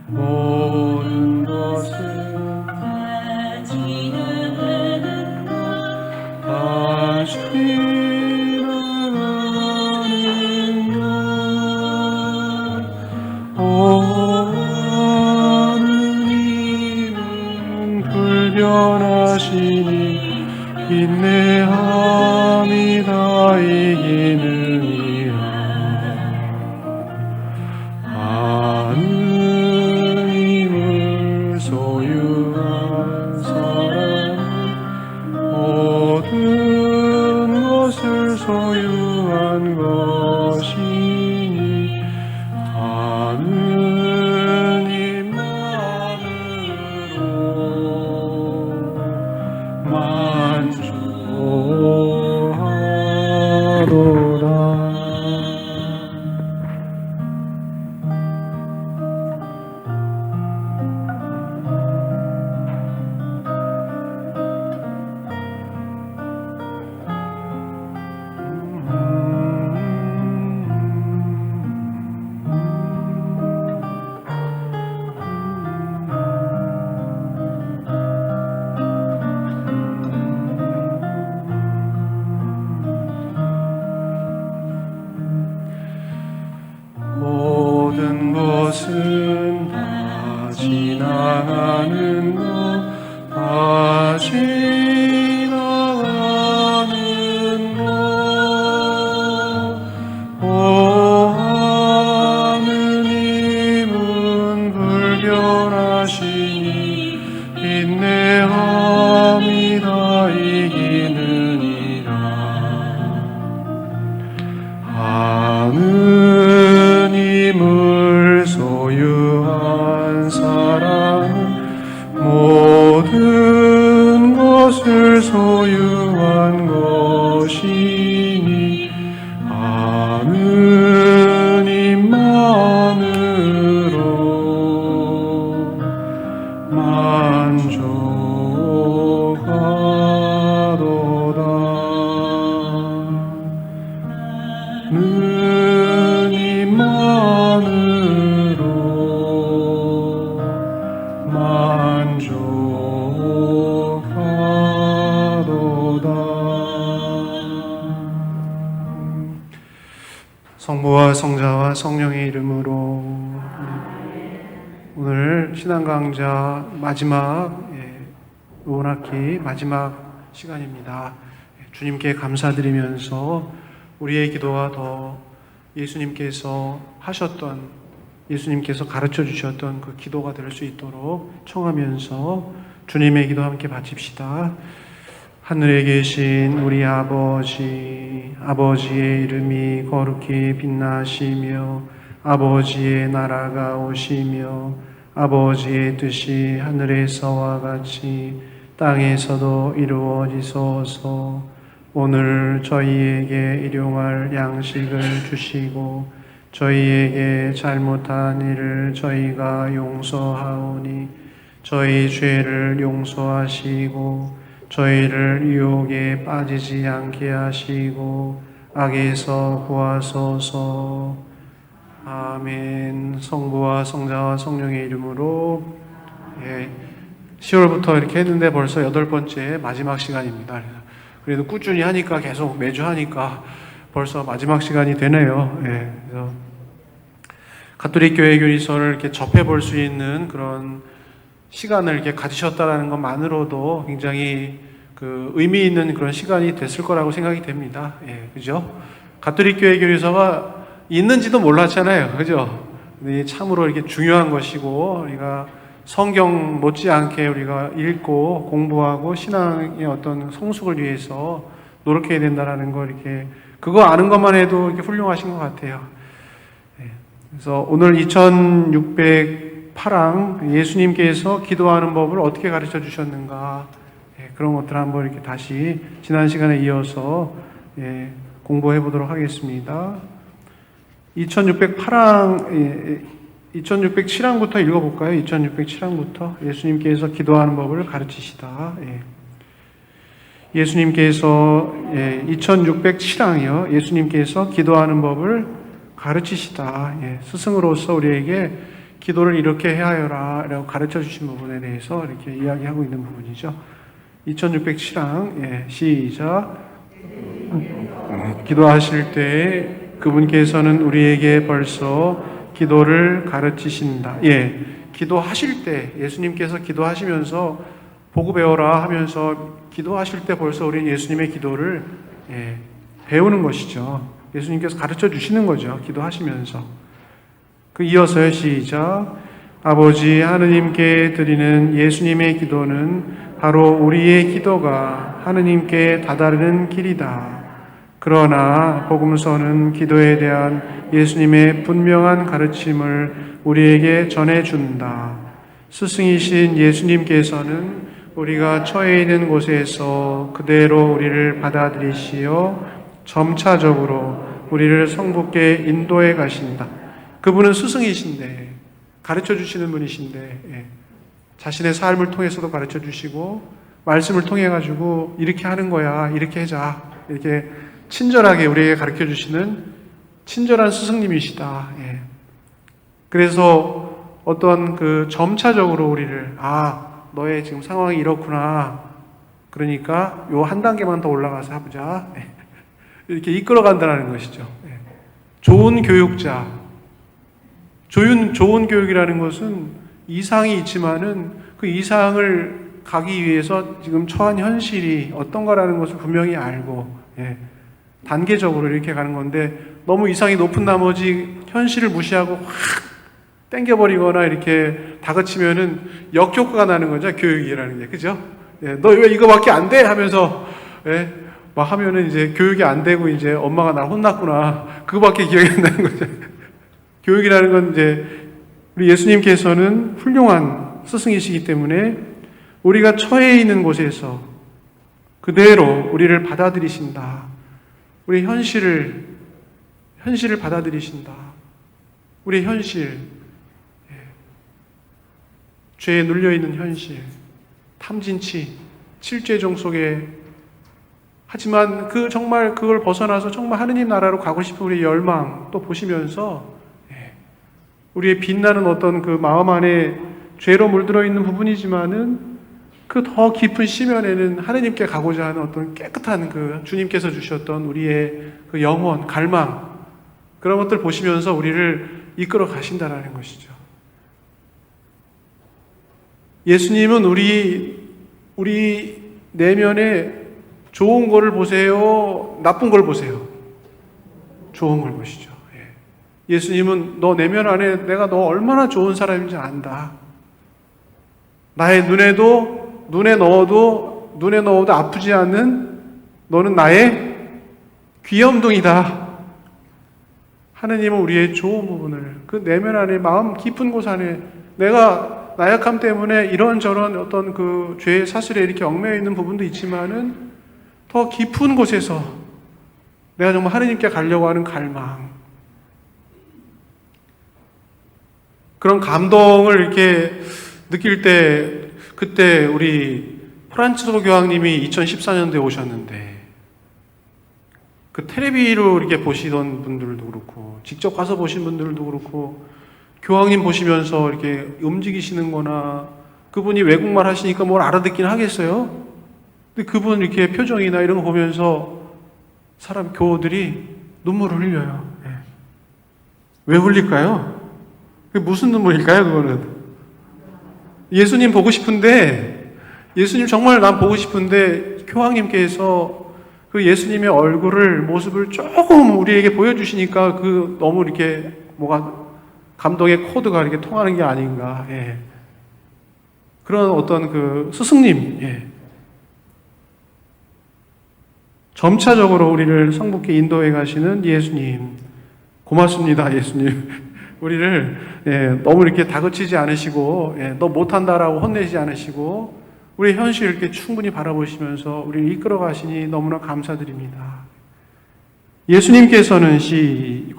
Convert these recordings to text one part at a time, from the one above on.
모든 것은 다 지나가는 것. 오 하느님은 불변하시니 인내함이 다 이기느니라. 하느님을 소유한 사람은 모든 것을 소유한 것이니 하느님만으로 만족하도다. 모든 것은 다 지나가는 것, 다 지나가는 것. 오 하느님은 불변하시니 인내함이 다 이기느니라. 하느님을 소유한 사람은 모든 것을 소유한 것이니 하느님만으로 만족하도다. 하느님만으로 만족하도다. 성부와 성자와 성령의 이름으로. 오늘 신앙강좌 마지막 의원학기 마지막 시간입니다. 주님께 감사드리면서 우리의 기도가 더 예수님께서 가르쳐 주셨던 그 기도가 될 수 있도록 청하면서 주님의 기도 함께 바칩시다. 하늘에 계신 우리 아버지의 이름이 거룩히 빛나시며 아버지의 나라가 오시며 아버지의 뜻이 하늘에서와 같이 땅에서도 이루어지소서. 오늘 저희에게 일용할 양식을 주시고 저희에게 잘못한 일을 저희가 용서하오니 저희 죄를 용서하시고 저희를 유혹에 빠지지 않게 하시고 악에서 구하소서. 아멘. 성부와 성자와 성령의 이름으로. 10월부터 이렇게 했는데 벌써 8번째 마지막 시간입니다. 그래도 꾸준히 하니까 계속 매주 하니까 벌써 마지막 시간이 되네요. 그래서 가톨릭 교회 교리서를 이렇게 접해볼 수 있는 그런 시간을 이렇게 가지셨다라는 것만으로도 굉장히 그 의미 있는 그런 시간이 됐을 거라고 생각이 됩니다. 그죠? 가톨릭 교회 교리서가 있는지도 몰랐잖아요. 그죠? 근데 참으로 이렇게 중요한 것이고, 우리가 성경 못지않게 우리가 읽고 공부하고 신앙의 어떤 성숙을 위해서 노력해야 된다라는 걸 이렇게, 그거 아는 것만 해도 이렇게 훌륭하신 것 같아요. 그래서 오늘 2608항 예수님께서 기도하는 법을 어떻게 가르쳐 주셨는가, 그런 것들 한번 이렇게 다시 지난 시간에 이어서 공부해 보도록 하겠습니다. 2607항부터 읽어볼까요? 2607항부터 예수님께서 기도하는 법을 가르치시다. 예수님께서 2607항이요. 예수님께서 기도하는 법을 가르치시다. 스승으로서 우리에게 기도를 이렇게 해야 하여라 라고 가르쳐 주신 부분에 대해서 이렇게 이야기하고 있는 부분이죠. 2607항 시작. 기도하실 때 그분께서는 우리에게 벌써 기도를 가르치신다. 기도하실 때 예수님께서 기도하시면서 보고 배워라 하면서 기도하실 때 벌써 우리는 예수님의 기도를 배우는 것이죠. 예수님께서 가르쳐 주시는 거죠. 기도하시면서. 이어서요. 시작. 아버지 하느님께 드리는 예수님의 기도는 바로 우리의 기도가 하느님께 다다르는 길이다. 그러나 복음서는 기도에 대한 예수님의 분명한 가르침을 우리에게 전해준다. 스승이신 예수님께서는 우리가 처해 있는 곳에서 그대로 우리를 받아들이시어 점차적으로 우리를 성부께 인도해 가신다. 그분은 스승이신데 가르쳐 주시는 분이신데 자신의 삶을 통해서도 가르쳐 주시고 말씀을 통해 가지고 이렇게 하는 거야, 이렇게 하자, 이렇게 친절하게 우리에게 가르쳐 주시는 친절한 스승님이시다. 그래서 어떤 점차적으로 우리를 너의 지금 상황이 이렇구나. 그러니까 요 한 단계만 더 올라가서 해보자. 이렇게 이끌어 간다는 것이죠. 좋은 교육자. 좋은 교육이라는 것은 이상이 있지만은 그 이상을 가기 위해서 지금 처한 현실이 어떤 거라는 것을 분명히 알고, 단계적으로 이렇게 가는 건데 너무 이상이 높은 나머지 현실을 무시하고 확 땡겨버리거나 이렇게 다그치면은 역효과가 나는 거죠. 교육이라는 게. 그죠? 너 왜 이거밖에 안 돼? 하면서, 막 하면은 이제 교육이 안 되고 이제 엄마가 날 혼났구나. 그거밖에 기억이 안 나는 거죠. 교육이라는 건 이제 우리 예수님께서는 훌륭한 스승이시기 때문에 우리가 처해 있는 곳에서 그대로 우리를 받아들이신다. 우리 현실을 받아들이신다. 우리 현실, 죄에 눌려있는 현실, 탐진치, 칠죄종 속에 하지만 정말 그걸 벗어나서 정말 하느님 나라로 가고 싶은 우리의 열망 또 보시면서 우리의 빛나는 어떤 그 마음 안에 죄로 물들어 있는 부분이지만은 그 더 깊은 심연에는 하느님께 가고자 하는 어떤 깨끗한 주님께서 주셨던 우리의 그 영혼, 갈망 그런 것들 보시면서 우리를 이끌어 가신다라는 것이죠. 예수님은 우리 내면에 좋은 거를 보세요? 나쁜 걸 보세요? 좋은 걸 보시죠. 예수님은 너 내면 안에 내가 너 얼마나 좋은 사람인지 안다. 나의 눈에 넣어도 아프지 않는 너는 나의 귀염둥이다. 하느님은 우리의 좋은 부분을 그 내면 안에 마음 깊은 곳 안에 내가 나약함 때문에 이런저런 어떤 그 죄의 사슬에 이렇게 얽매여 있는 부분도 있지만은 더 깊은 곳에서 내가 정말 하느님께 가려고 하는 갈망, 그런 감동을 이렇게 느낄 때 그때 우리 프란치스코 교황님이 2014년도에 오셨는데 그 텔레비로 이렇게 보시던 분들도 그렇고 직접 가서 보신 분들도 그렇고 교황님 보시면서 이렇게 움직이시는 거나 그분이 외국말 하시니까 뭘 알아듣긴 하겠어요? 근데 그분 이렇게 표정이나 이런 거 보면서 교우들이 눈물을 흘려요. 왜 흘릴까요? 그게 무슨 눈물일까요, 그거는? 예수님 보고 싶은데, 예수님 정말 난 보고 싶은데, 교황님께서 그 예수님의 얼굴을, 모습을 조금 우리에게 보여주시니까 너무 이렇게 감동의 코드가 이렇게 통하는 게 아닌가. 그런 어떤 스승님, 점차적으로 우리를 성부께 인도해 가시는 예수님. 고맙습니다, 예수님. 우리를 너무 이렇게 다그치지 않으시고 너 못한다라고 혼내지 않으시고 우리 현실을 이렇게 충분히 바라보시면서 우리를 이끌어 가시니 너무나 감사드립니다. 예수님께서는 시작.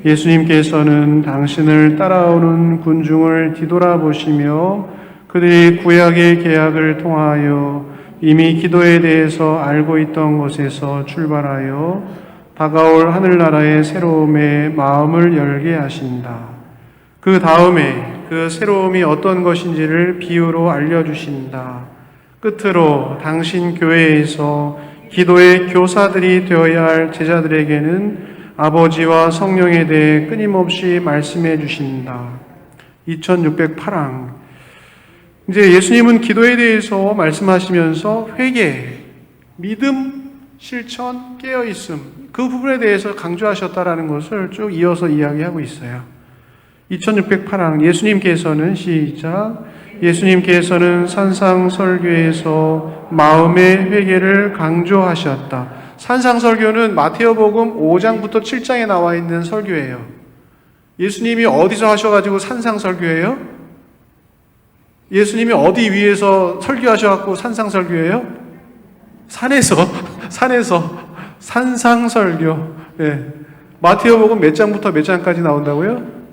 예수님께서는 당신을 따라오는 군중을 뒤돌아보시며 그들이 구약의 계약을 통하여 이미 기도에 대해서 알고 있던 것에서 출발하여 다가올 하늘나라의 새로움에 마음을 열게 하신다. 그 다음에 그 새로움이 어떤 것인지를 비유로 알려주신다. 끝으로 당신 교회에서 기도의 교사들이 되어야 할 제자들에게는 아버지와 성령에 대해 끊임없이 말씀해 주신다. 2608항. 이제 예수님은 기도에 대해서 말씀하시면서 회개, 믿음, 실천, 깨어있음, 그 부분에 대해서 강조하셨다라는 것을 쭉 이어서 이야기하고 있어요. 2608항. 예수님께서는 시작. 예수님께서는 산상설교에서 마음의 회개를 강조하셨다. 산상설교는 마태복음 5장부터 7장에 나와 있는 설교예요. 예수님이 어디서 하셔가지고 산상설교예요? 예수님이 어디 위에서 설교하셔갖고 산상설교예요? 산에서 산상설교. 네. 마태복음 몇 장부터 몇 장까지 나온다고요?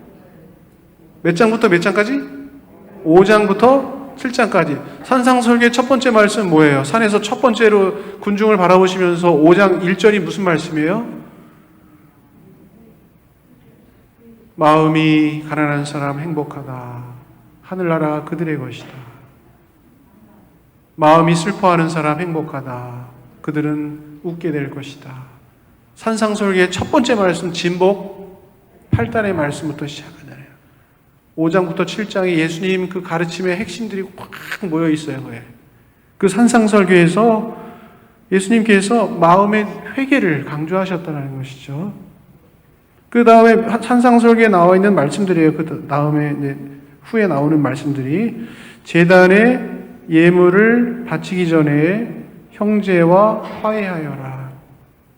몇 장부터 몇 장까지? 5장부터 7장까지. 산상설교의 첫 번째 말씀 뭐예요? 산에서 첫 번째로 군중을 바라보시면서 5장 1절이 무슨 말씀이에요? 마음이 가난한 사람 행복하다. 하늘나라 그들의 것이다. 마음이 슬퍼하는 사람 행복하다. 그들은 웃게 될 것이다. 산상설교의 첫 번째 말씀 진복 8단의 말씀부터 시작하잖아요. 5장부터 7장에 예수님 그 가르침의 핵심들이 꽉 모여 있어요. 그 산상설교에서 예수님께서 마음의 회개를 강조하셨다는 것이죠. 그 다음에 산상설교에 나와 있는 말씀들이에요. 그 다음에 후에 나오는 말씀들이 제단에 예물을 바치기 전에 형제와 화해하여라.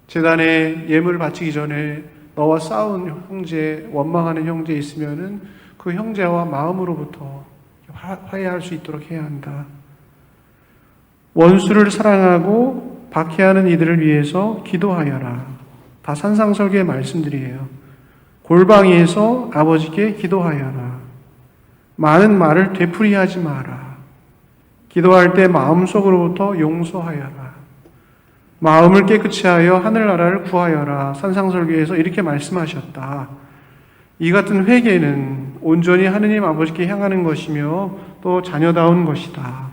제단에 예물을 바치기 전에 너와 싸운 형제, 원망하는 형제 있으면은 그 형제와 마음으로부터 화해할 수 있도록 해야 한다. 원수를 사랑하고 박해하는 이들을 위해서 기도하여라. 다 산상설교의 말씀들이에요. 골방에서 아버지께 기도하여라. 많은 말을 되풀이하지 마라. 기도할 때 마음속으로부터 용서하여라. 마음을 깨끗이 하여 하늘나라를 구하여라. 산상설교에서 이렇게 말씀하셨다. 이 같은 회개는 온전히 하느님 아버지께 향하는 것이며 또 자녀다운 것이다.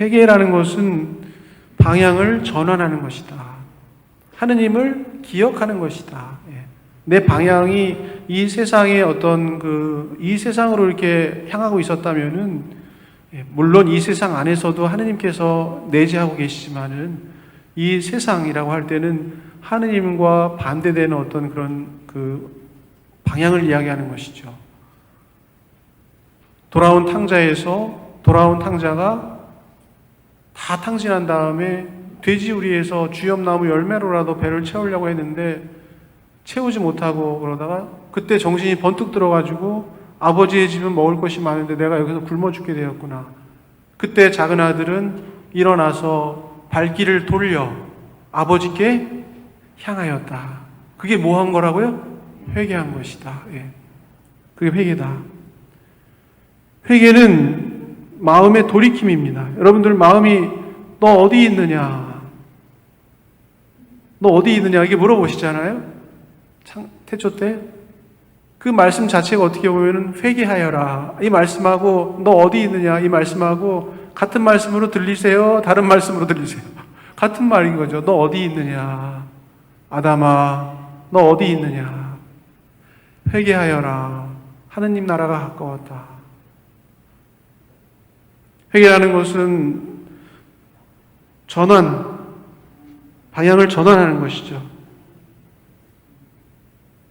회개라는 것은 방향을 전환하는 것이다. 하느님을 기억하는 것이다. 내 방향이 이 세상의 이 세상으로 이렇게 향하고 있었다면은, 물론 이 세상 안에서도 하느님께서 내재하고 계시지만은, 이 세상이라고 할 때는 하느님과 반대되는 어떤 그런 그 방향을 이야기하는 것이죠. 돌아온 탕자가 다 탕진한 다음에 돼지우리에서 주엽나무 열매로라도 배를 채우려고 했는데 채우지 못하고 그러다가 그때 정신이 번뜩 들어가지고 아버지의 집은 먹을 것이 많은데 내가 여기서 굶어 죽게 되었구나. 그때 작은 아들은 일어나서 발길을 돌려 아버지께 향하였다. 그게 뭐 한 거라고요? 회개한 것이다. 그게 회개다. 회개는 마음의 돌이킴입니다. 여러분들 마음이 너 어디 있느냐? 너 어디 있느냐? 이게 물어보시잖아요. 태초 때. 그 말씀 자체가 어떻게 보면 회개하여라. 이 말씀하고 너 어디 있느냐? 이 말씀하고 같은 말씀으로 들리세요? 다른 말씀으로 들리세요? 같은 말인 거죠. 너 어디 있느냐? 아담아, 너 어디 있느냐? 회개하여라. 하느님 나라가 가까웠다. 회개라는 것은 방향을 전환하는 것이죠.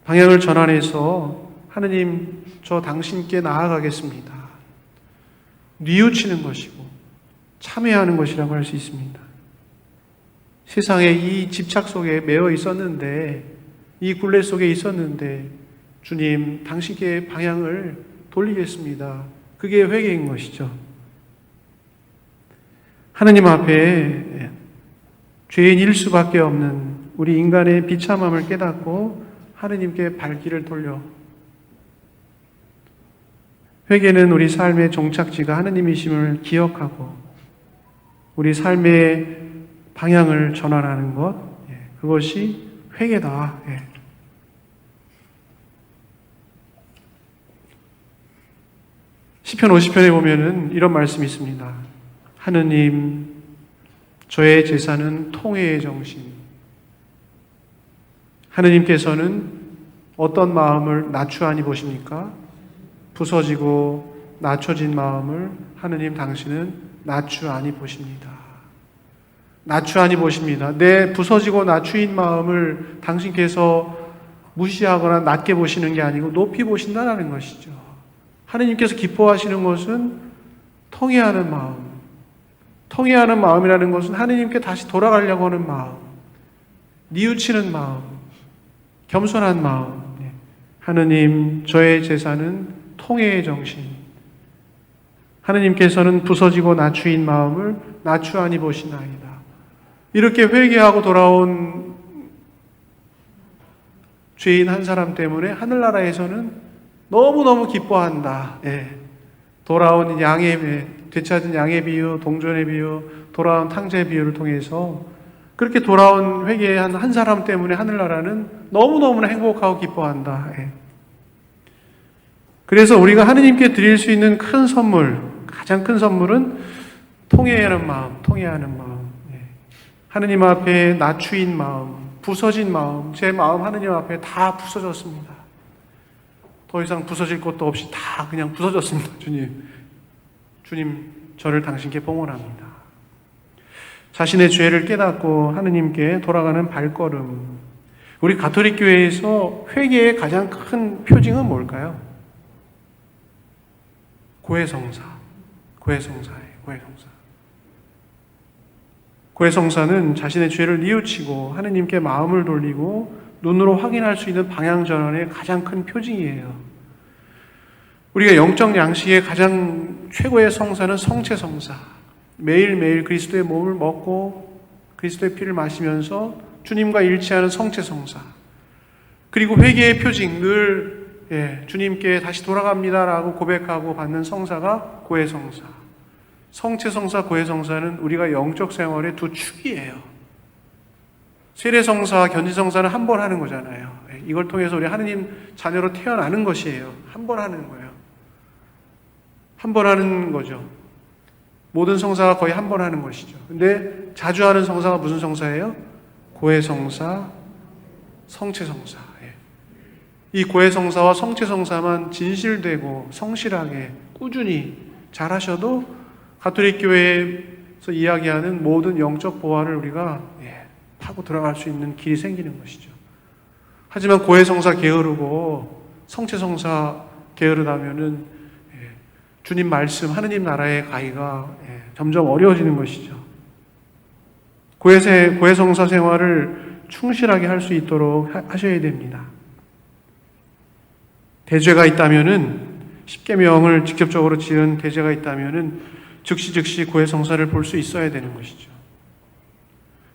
방향을 전환해서 하느님, 저 당신께 나아가겠습니다. 뉘우치는 것이고 참여하는 것이라고 할 수 있습니다. 세상에 이 집착 속에 매여 있었는데, 이 굴레 속에 있었는데, 주님, 당신께 방향을 돌리겠습니다. 그게 회개인 것이죠. 하느님 앞에 죄인일 수밖에 없는 우리 인간의 비참함을 깨닫고 하느님께 발길을 돌려. 회개는 우리 삶의 종착지가 하느님이심을 기억하고 우리 삶의 방향을 전환하는 것, 그것이 회개다. 시편 50편에 보면은 이런 말씀이 있습니다. 하느님, 저의 제사는 통회의 정신. 하느님께서는 어떤 마음을 낮추하니 보십니까? 부서지고 낮춰진 마음을 하느님 당신은 낮추하니 보십니다. 낮추하니 보십니다. 내 부서지고 낮추인 마음을 당신께서 무시하거나 낮게 보시는 게 아니고 높이 보신다는 것이죠. 하느님께서 기뻐하시는 것은 통회하는 마음. 통회하는 마음이라는 것은 하느님께 다시 돌아가려고 하는 마음, 뉘우치는 마음, 겸손한 마음. 하느님, 저의 제사는 통회의 정신. 하느님께서는 부서지고 낮추인 마음을 낮추하니 보시나이다. 이렇게 회개하고 돌아온 죄인 한 사람 때문에 하늘나라에서는 너무너무 기뻐한다. 돌아온 되찾은 양의 비유, 동전의 비유, 돌아온 탕자의 비유를 통해서 그렇게 돌아온 회개한 한 사람 때문에 하늘나라는 너무너무나 행복하고 기뻐한다. 그래서 우리가 하느님께 드릴 수 있는 큰 선물, 가장 큰 선물은 통회하는 마음. 하느님 앞에 낮추인 마음, 부서진 마음, 제 마음 하느님 앞에 다 부서졌습니다. 더 이상 부서질 것도 없이 다 그냥 부서졌습니다. 주님, 저를 당신께 봉헌합니다. 자신의 죄를 깨닫고 하느님께 돌아가는 발걸음. 우리 가톨릭 교회에서 회개의 가장 큰 표징은 뭘까요? 고해성사예요. 고해성사는 자신의 죄를 뉘우치고 하느님께 마음을 돌리고 눈으로 확인할 수 있는 방향전환의 가장 큰 표징이에요. 우리가 영적 양식의 가장 최고의 성사는 성체성사. 매일매일 그리스도의 몸을 먹고 그리스도의 피를 마시면서 주님과 일치하는 성체성사. 그리고 회개의 표징, 늘 주님께 다시 돌아갑니다라고 고백하고 받는 성사가 고해성사. 성체성사, 고해성사는 우리가 영적 생활의 두 축이에요. 세례성사, 견지성사는 한 번 하는 거잖아요. 이걸 통해서 우리 하느님 자녀로 태어나는 것이에요. 한 번 하는 거예요. 한 번 하는 거죠. 모든 성사가 거의 한 번 하는 것이죠. 근데 자주 하는 성사가 무슨 성사예요? 고해성사, 성체성사. 이 고해성사와 성체성사만 진실되고 성실하게 꾸준히 잘 하셔도 가톨릭 교회에서 이야기하는 모든 영적 보화를 우리가 파고 들어갈 수 있는 길이 생기는 것이죠. 하지만 고해성사 게으르고 성체성사 게으르다면은 주님 말씀, 하느님 나라의 가기가 점점 어려워지는 것이죠. 고해성사 생활을 충실하게 할 수 있도록 하셔야 됩니다. 대죄가 있다면은, 십계명을 직접적으로 지은 대죄가 있다면은 즉시 고해성사를 볼 수 있어야 되는 것이죠.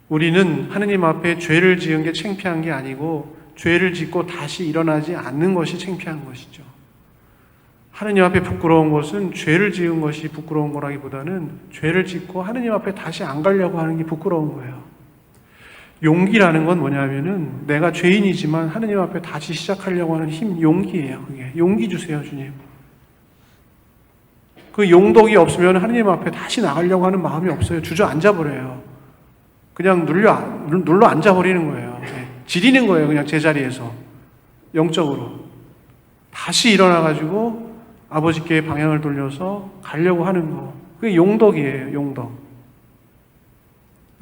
우리는 하느님 앞에 죄를 지은 게 창피한 게 아니고 죄를 짓고 다시 일어나지 않는 것이 창피한 것이죠. 하느님 앞에 부끄러운 것은 죄를 지은 것이 부끄러운 거라기보다는 죄를 짓고 하느님 앞에 다시 안 가려고 하는 게 부끄러운 거예요. 용기라는 건 뭐냐면은 내가 죄인이지만 하느님 앞에 다시 시작하려고 하는 힘, 용기예요. 그게. 용기 주세요, 주님. 그 용덕이 없으면 하느님 앞에 다시 나가려고 하는 마음이 없어요. 주저앉아버려요. 그냥 눌러 앉아버리는 거예요. 지리는 거예요. 그냥 제자리에서. 영적으로. 다시 일어나가지고 아버지께 방향을 돌려서 가려고 하는 거. 그게 용덕이에요. 용덕.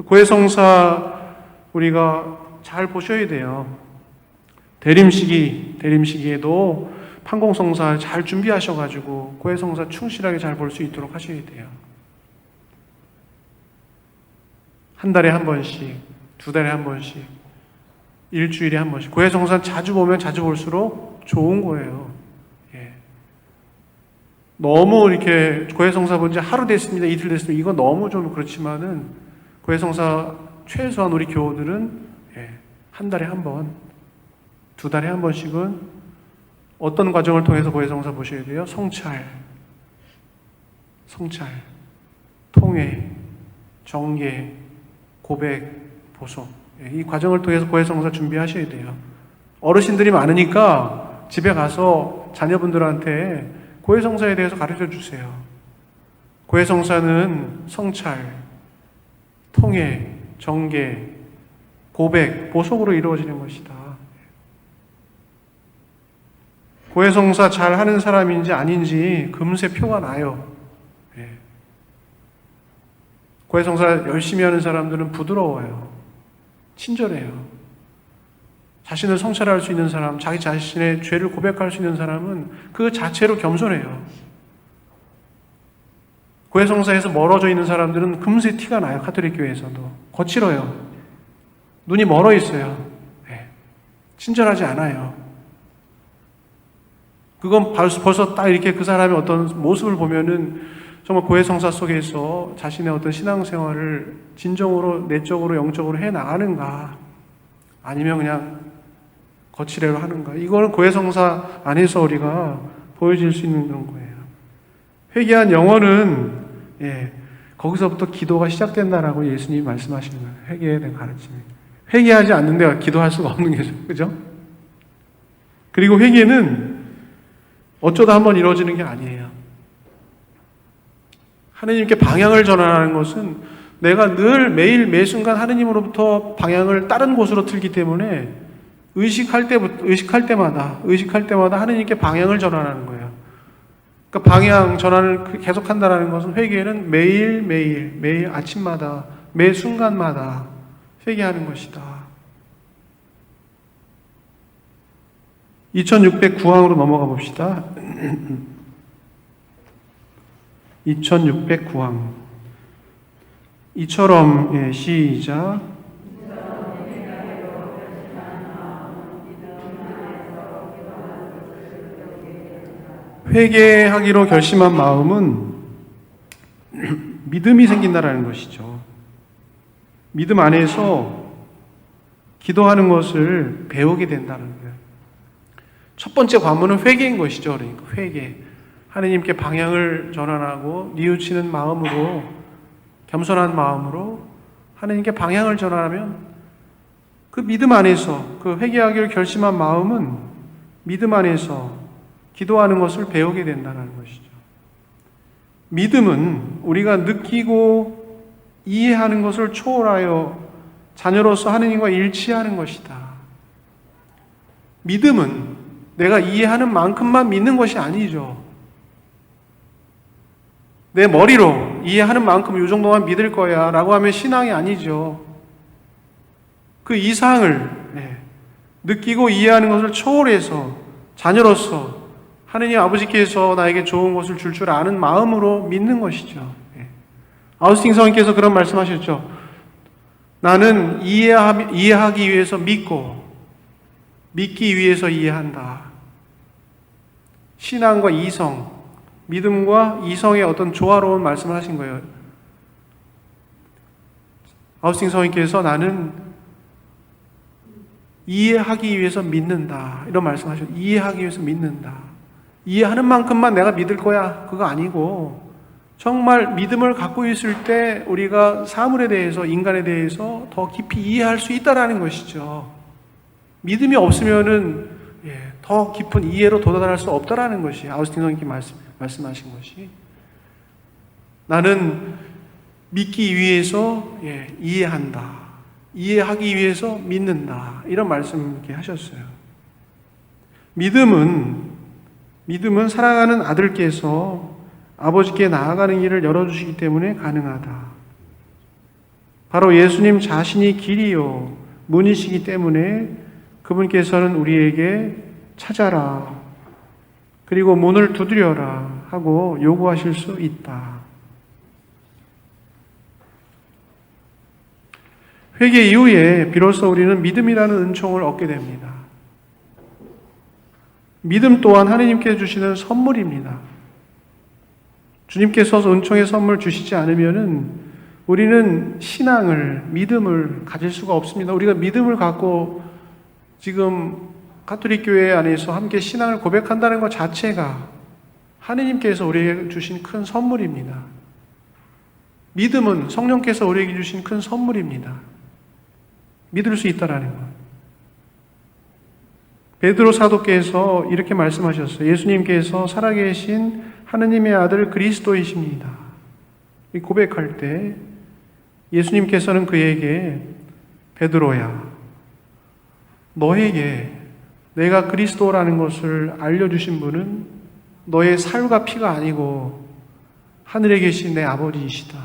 고해성사 우리가 잘 보셔야 돼요. 대림시기에도 판공성사 잘 준비하셔가지고 고해성사 충실하게 잘 볼 수 있도록 하셔야 돼요. 한 달에 한 번씩, 두 달에 한 번씩, 일주일에 한 번씩. 고해성사 자주 보면 자주 볼수록 좋은 거예요. 너무 이렇게 고해성사 본 지 하루 됐습니다, 이틀 됐습니다. 이거 너무 좀 그렇지만은 고해성사 최소한 우리 교우들은 한 달에 한 번, 두 달에 한 번씩은 어떤 과정을 통해서 고해성사 보셔야 돼요? 성찰, 통회, 정계, 고백, 보속. 이 과정을 통해서 고해성사 준비하셔야 돼요. 어르신들이 많으니까 집에 가서 자녀분들한테 고해성사에 대해서 가르쳐 주세요. 고해성사는 성찰, 통해, 정계, 고백, 보속으로 이루어지는 것이다. 고해성사 잘 하는 사람인지 아닌지 금세 표가 나요. 고해성사 열심히 하는 사람들은 부드러워요. 친절해요. 자신을 성찰할 수 있는 사람, 자기 자신의 죄를 고백할 수 있는 사람은 그 자체로 겸손해요. 고해성사에서 멀어져 있는 사람들은 금세 티가 나요. 가톨릭 교회에서도. 거칠어요. 눈이 멀어 있어요. 친절하지 않아요. 그건 벌써 딱 이렇게 그 사람의 어떤 모습을 보면은 정말 고해성사 속에서 자신의 어떤 신앙생활을 진정으로, 내적으로, 영적으로 해 나가는가, 아니면 그냥 거칠애로 하는가. 이거는 고해성사 안에서 우리가 보여질 수 있는 그런 거예요. 회개한 영혼은 거기서부터 기도가 시작된다라고 예수님이 말씀하시는 거예요. 회개에 대한 가르침이. 회개하지 않는데 기도할 수가 없는 거죠. 그죠? 그리고 회개는 어쩌다 한번 이루어지는 게 아니에요. 하느님께 방향을 전환하는 것은 내가 늘 매일 매 순간 하느님으로부터 방향을 다른 곳으로 틀기 때문에 의식할 때마다 하느님께 방향을 전환하는 거예요. 그러니까 방향 전환을 계속한다는 것은 회개는 매일 아침마다 매 순간마다 회개하는 것이다. 2609항으로 넘어가 봅시다. 2609항. 이처럼, 시작. 회개하기로 결심한 마음은 믿음이 생긴다라는 것이죠. 믿음 안에서 기도하는 것을 배우게 된다는 거예요. 첫 번째 관문은 회개인 것이죠. 그러니까 회개. 하느님께 방향을 전환하고 뉘우치는 마음으로, 겸손한 마음으로 하느님께 방향을 전환하면 그 믿음 안에서, 그 회개하기를 결심한 마음은 믿음 안에서 기도하는 것을 배우게 된다는 것이죠. 믿음은 우리가 느끼고 이해하는 것을 초월하여 자녀로서 하느님과 일치하는 것이다. 믿음은 내가 이해하는 만큼만 믿는 것이 아니죠. 내 머리로 이해하는 만큼 이 정도만 믿을 거야 라고 하면 신앙이 아니죠. 그 이상을 느끼고 이해하는 것을 초월해서 자녀로서 하느님 아버지께서 나에게 좋은 것을 줄 아는 마음으로 믿는 것이죠. 아우스틴 성인께서 그런 말씀하셨죠. 나는 이해하기 위해서 믿고 믿기 위해서 이해한다. 신앙과 이성, 믿음과 이성의 어떤 조화로운 말씀을 하신 거예요. 아우스틴 성인께서 나는 이해하기 위해서 믿는다. 이런 말씀하셨죠. 이해하기 위해서 믿는다. 이해하는 만큼만 내가 믿을 거야. 그거 아니고 정말 믿음을 갖고 있을 때 우리가 사물에 대해서, 인간에 대해서 더 깊이 이해할 수 있다라는 것이죠. 믿음이 없으면은 더 깊은 이해로 도달할 수 없다라는 것이 아우스틴 성인께 말씀하신 것이, 나는 믿기 위해서 이해한다. 이해하기 위해서 믿는다. 이런 말씀 이렇게 하셨어요. 믿음은 사랑하는 아들께서 아버지께 나아가는 길을 열어주시기 때문에 가능하다. 바로 예수님 자신이 길이요 문이시기 때문에 그분께서는 우리에게 찾아라, 그리고 문을 두드려라 하고 요구하실 수 있다. 회개 이후에 비로소 우리는 믿음이라는 은총을 얻게 됩니다. 믿음 또한 하나님께 주시는 선물입니다. 주님께서 은총의 선물 주시지 않으면은 우리는 신앙을, 믿음을 가질 수가 없습니다. 우리가 믿음을 갖고 지금 가톨릭 교회 안에서 함께 신앙을 고백한다는 것 자체가 하느님께서 우리에게 주신 큰 선물입니다. 믿음은 성령께서 우리에게 주신 큰 선물입니다. 믿을 수 있다라는 것. 베드로 사도께서 이렇게 말씀하셨어요. 예수님께서 살아계신 하느님의 아들 그리스도이십니다. 고백할 때 예수님께서는 그에게 베드로야, 너에게 내가 그리스도라는 것을 알려주신 분은 너의 살과 피가 아니고 하늘에 계신 내 아버지이시다.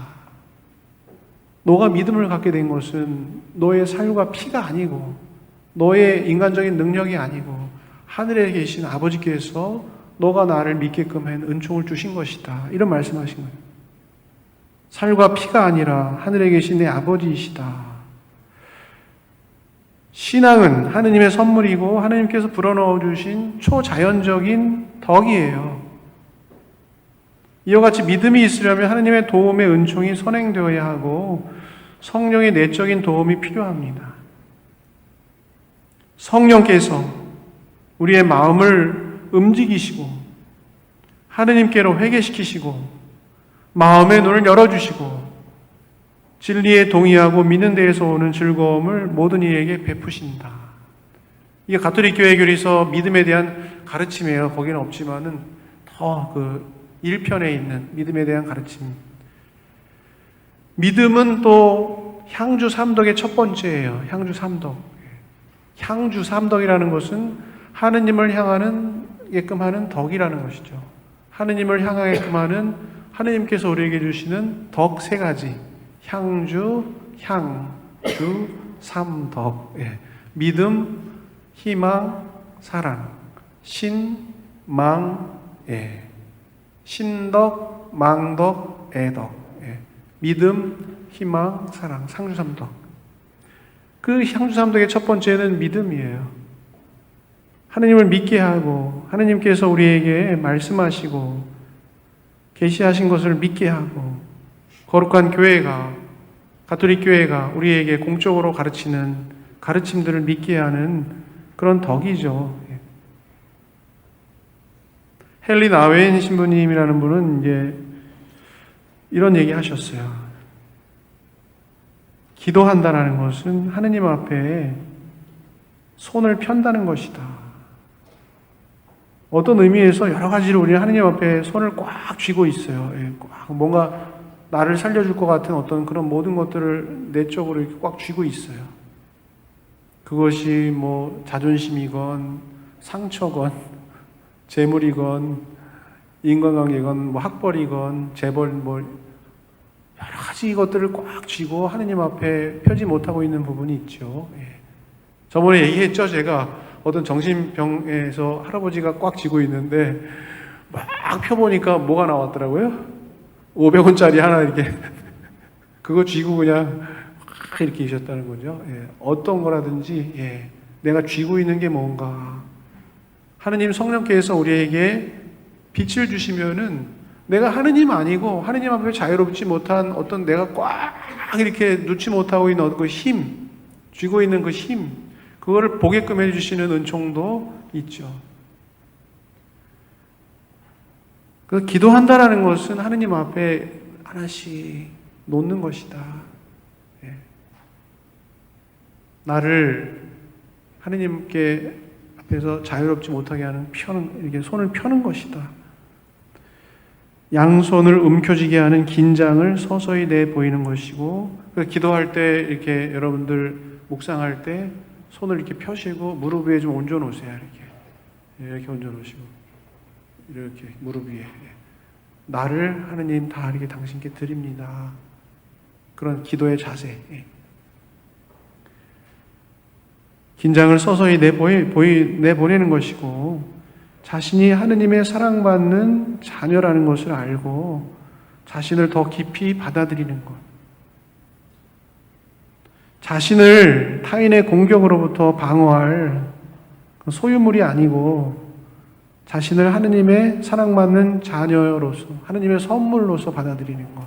너가 믿음을 갖게 된 것은 너의 살과 피가 아니고 너의 인간적인 능력이 아니고 하늘에 계신 아버지께서 너가 나를 믿게끔 한 은총을 주신 것이다. 이런 말씀하신 거예요. 살과 피가 아니라 하늘에 계신 내 아버지이시다. 신앙은 하느님의 선물이고 하느님께서 불어넣어 주신 초자연적인 덕이에요. 이와 같이 믿음이 있으려면 하느님의 도움의 은총이 선행되어야 하고 성령의 내적인 도움이 필요합니다. 성령께서 우리의 마음을 움직이시고 하느님께로 회개시키시고 마음의 눈을 열어주시고 진리에 동의하고 믿는 데에서 오는 즐거움을 모든 이에게 베푸신다. 이게 가톨릭 교회 교리서 믿음에 대한 가르침이에요. 거기는 없지만은 더 그 1편에 있는 믿음에 대한 가르침. 믿음은 또 향주 삼덕의 첫 번째예요. 향주 삼덕. 향주 삼덕이라는 것은 하느님을 향하게끔 하는 덕이라는 것이죠. 하느님을 향하게끔 하는 하느님께서 우리에게 주시는 덕 세 가지. 향주, 향주, 삼덕. 예. 믿음, 희망, 사랑. 신망, 예. 신덕, 망덕, 애덕. 예. 믿음, 희망, 사랑. 상주삼덕. 그 향주삼덕의 첫 번째는 믿음이에요. 하느님을 믿게 하고 하느님께서 우리에게 말씀하시고 계시하신 것을 믿게 하고 거룩한 교회가 가톨릭 교회가 우리에게 공적으로 가르치는 가르침들을 믿게 하는 그런 덕이죠. 헨리 나웨인 신부님이라는 분은 이제 이런 얘기 하셨어요. 기도한다는 것은 하느님 앞에 손을 편다는 것이다. 어떤 의미에서 여러 가지로 우리는 하느님 앞에 손을 꽉 쥐고 있어요. 꽉 뭔가 나를 살려줄 것 같은 어떤 그런 모든 것들을 내적으로 이렇게 꽉 쥐고 있어요. 그것이 뭐 자존심이건 상처건 재물이건 인간관계건 뭐 학벌이건 재벌 뭐 여러 가지 것들을 꽉 쥐고 하느님 앞에 펴지 못하고 있는 부분이 있죠. 저번에 얘기했죠. 제가 어떤 정신병에서 할아버지가 꽉 쥐고 있는데 막 펴보니까 뭐가 나왔더라고요. 500원짜리 하나 이렇게 그거 쥐고 그냥 이렇게 계셨다는 거죠. 어떤 거라든지 내가 쥐고 있는 게 뭔가 하느님 성령께서 우리에게 빛을 주시면은 내가 하느님 아니고 하느님 앞에 자유롭지 못한 어떤 내가 꽉 이렇게 놓지 못하고 있는 그 힘, 쥐고 있는 그 힘, 그거를 보게끔 해주시는 은총도 있죠. 그 기도한다라는 것은 하느님 앞에 하나씩 놓는 것이다. 나를 하느님께 앞에서 자유롭지 못하게 하는 이렇게 손을 펴는 것이다. 양손을 움켜쥐게 하는 긴장을 서서히 내 보이는 것이고, 기도할 때 이렇게 여러분들 묵상할 때 손을 이렇게 펴시고 무릎 위에 좀 얹어 놓으세요. 이렇게 얹어 놓으시고 이렇게 무릎 위에 나를 하느님 다 이렇게 당신께 드립니다. 그런 기도의 자세. 긴장을 서서히 내보내는 것이고 자신이 하느님의 사랑받는 자녀라는 것을 알고 자신을 더 깊이 받아들이는 것. 자신을 타인의 공격으로부터 방어할 소유물이 아니고 자신을 하느님의 사랑받는 자녀로서 하느님의 선물로서 받아들이는 것.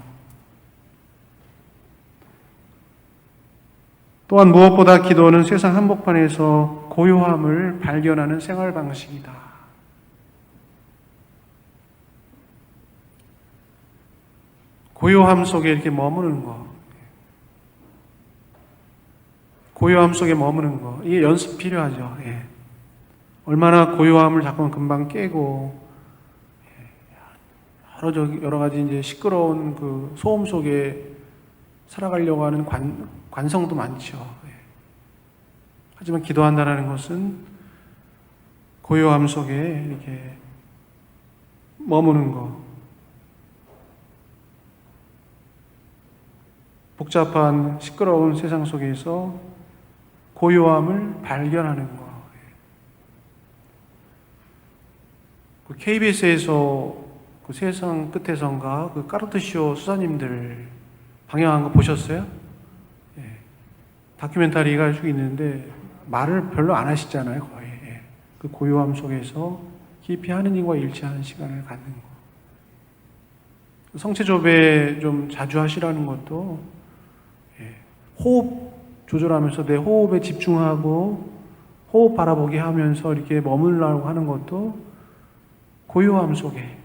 또한 무엇보다 기도는 세상 한복판에서 고요함을 발견하는 생활 방식이다. 고요함 속에 이렇게 머무는 거. 고요함 속에 머무는 거. 이게 연습 필요하죠. 예. 얼마나 고요함을 자꾸 금방 깨고, 여러 가지 이제 시끄러운 그 소음 속에 살아가려고 하는 관성도 많죠. 예. 하지만 기도한다는 것은 고요함 속에 이렇게 머무는 거. 복잡한 시끄러운 세상 속에서 고요함을 발견하는 거. KBS에서 그 세상 끝에선가 그 까르트쇼 수사님들 방영한 거 보셨어요? 예. 다큐멘터리가 쭉 있는데 말을 별로 안 하시잖아요, 거의. 예. 그 고요함 속에서 깊이 하느님과 일치하는 시간을 갖는 거. 성체조배 좀 자주 하시라는 것도 예. 호흡 조절하면서 내 호흡에 집중하고 호흡 바라보게 하면서 이렇게 머물라고 하는 것도 고요함 속에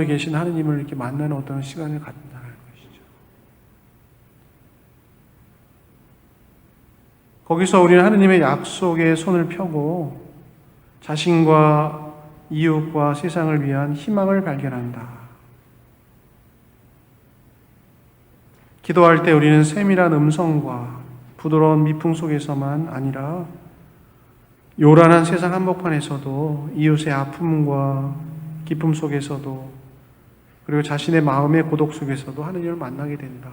계신 하느님을 이렇게 만나는 어떤 시간을 갖는다는 것이죠. 거기서 우리는 하느님의 약속에 손을 펴고 자신과 이웃과 세상을 위한 희망을 발견한다. 기도할 때 우리는 세밀한 음성과 부드러운 미풍 속에서만 아니라 요란한 세상 한복판에서도 이웃의 아픔과 기쁨 속에서도 그리고 자신의 마음의 고독 속에서도 하느님을 만나게 된다.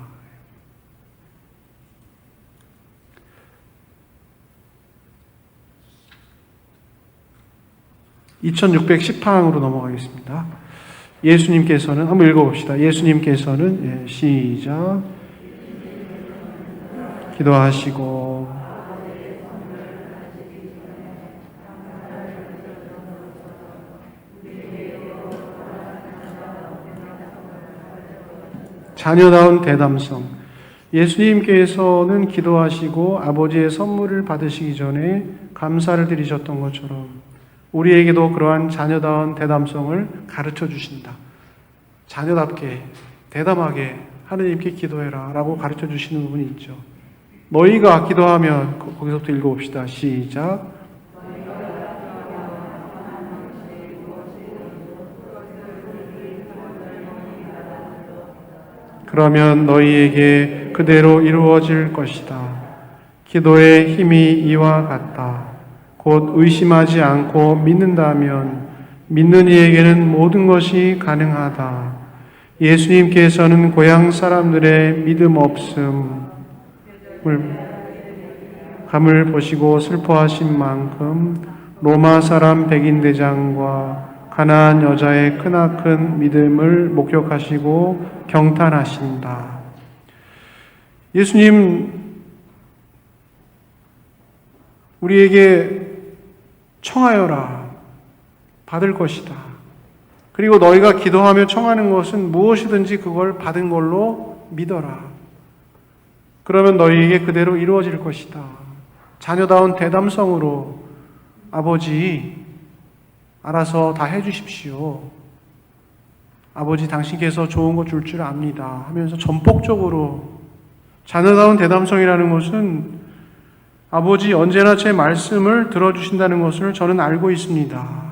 2610항으로 넘어가겠습니다. 예수님께서는 한번 읽어봅시다. 예수님께서는 시작 기도하시고 자녀다운 대담성. 예수님께서는 기도하시고 아버지의 선물을 받으시기 전에 감사를 드리셨던 것처럼 우리에게도 그러한 자녀다운 대담성을 가르쳐 주신다. 자녀답게 대담하게 하느님께 기도해라 라고 가르쳐 주시는 부분이 있죠. 너희가 기도하면 거기서부터 읽어봅시다. 시작. 그러면 너희에게 그대로 이루어질 것이다. 기도의 힘이 이와 같다. 곧 의심하지 않고 믿는다면 믿는 이에게는 모든 것이 가능하다. 예수님께서는 고향 사람들의 믿음 없음을 감을 보시고 슬퍼하신 만큼 로마 사람 백인 대장과 가나안 여자의 크나큰 믿음을 목격하시고 경탄하신다. 예수님 우리에게 청하여라 받을 것이다. 그리고 너희가 기도하며 청하는 것은 무엇이든지 그걸 받은 걸로 믿어라. 그러면 너희에게 그대로 이루어질 것이다. 자녀다운 대담성으로 아버지 알아서 다 해주십시오. 아버지 당신께서 좋은 거 줄 줄 압니다 하면서 전폭적으로 자녀다운 대담성이라는 것은 아버지 언제나 제 말씀을 들어주신다는 것을 저는 알고 있습니다.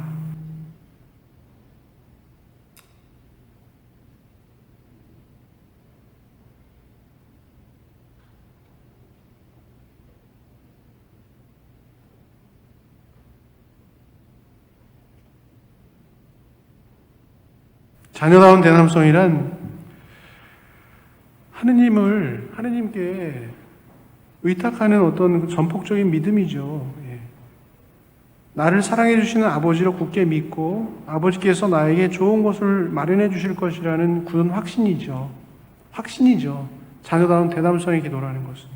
자녀다운 대담성이란 하느님께 의탁하는 어떤 전폭적인 믿음이죠. 나를 사랑해 주시는 아버지로 굳게 믿고 아버지께서 나에게 좋은 것을 마련해 주실 것이라는 굳은 확신이죠. 자녀다운 대담성의 기도라는 것은.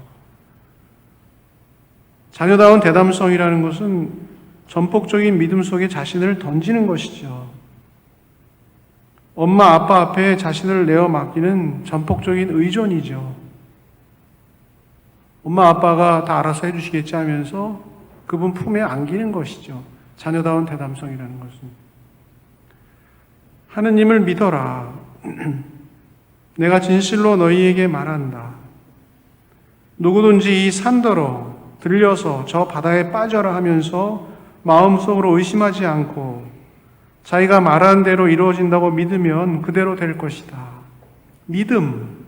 자녀다운 대담성이라는 것은 전폭적인 믿음 속에 자신을 던지는 것이죠. 엄마, 아빠 앞에 자신을 내어 맡기는 전폭적인 의존이죠. 엄마, 아빠가 다 알아서 해주시겠지 하면서 그분 품에 안기는 것이죠. 자녀다운 대담성이라는 것은. 하느님을 믿어라. 내가 진실로 너희에게 말한다. 누구든지 이 산더러 들려서 저 바다에 빠져라 하면서 마음속으로 의심하지 않고 자기가 말하는 대로 이루어진다고 믿으면 그대로 될 것이다. 믿음.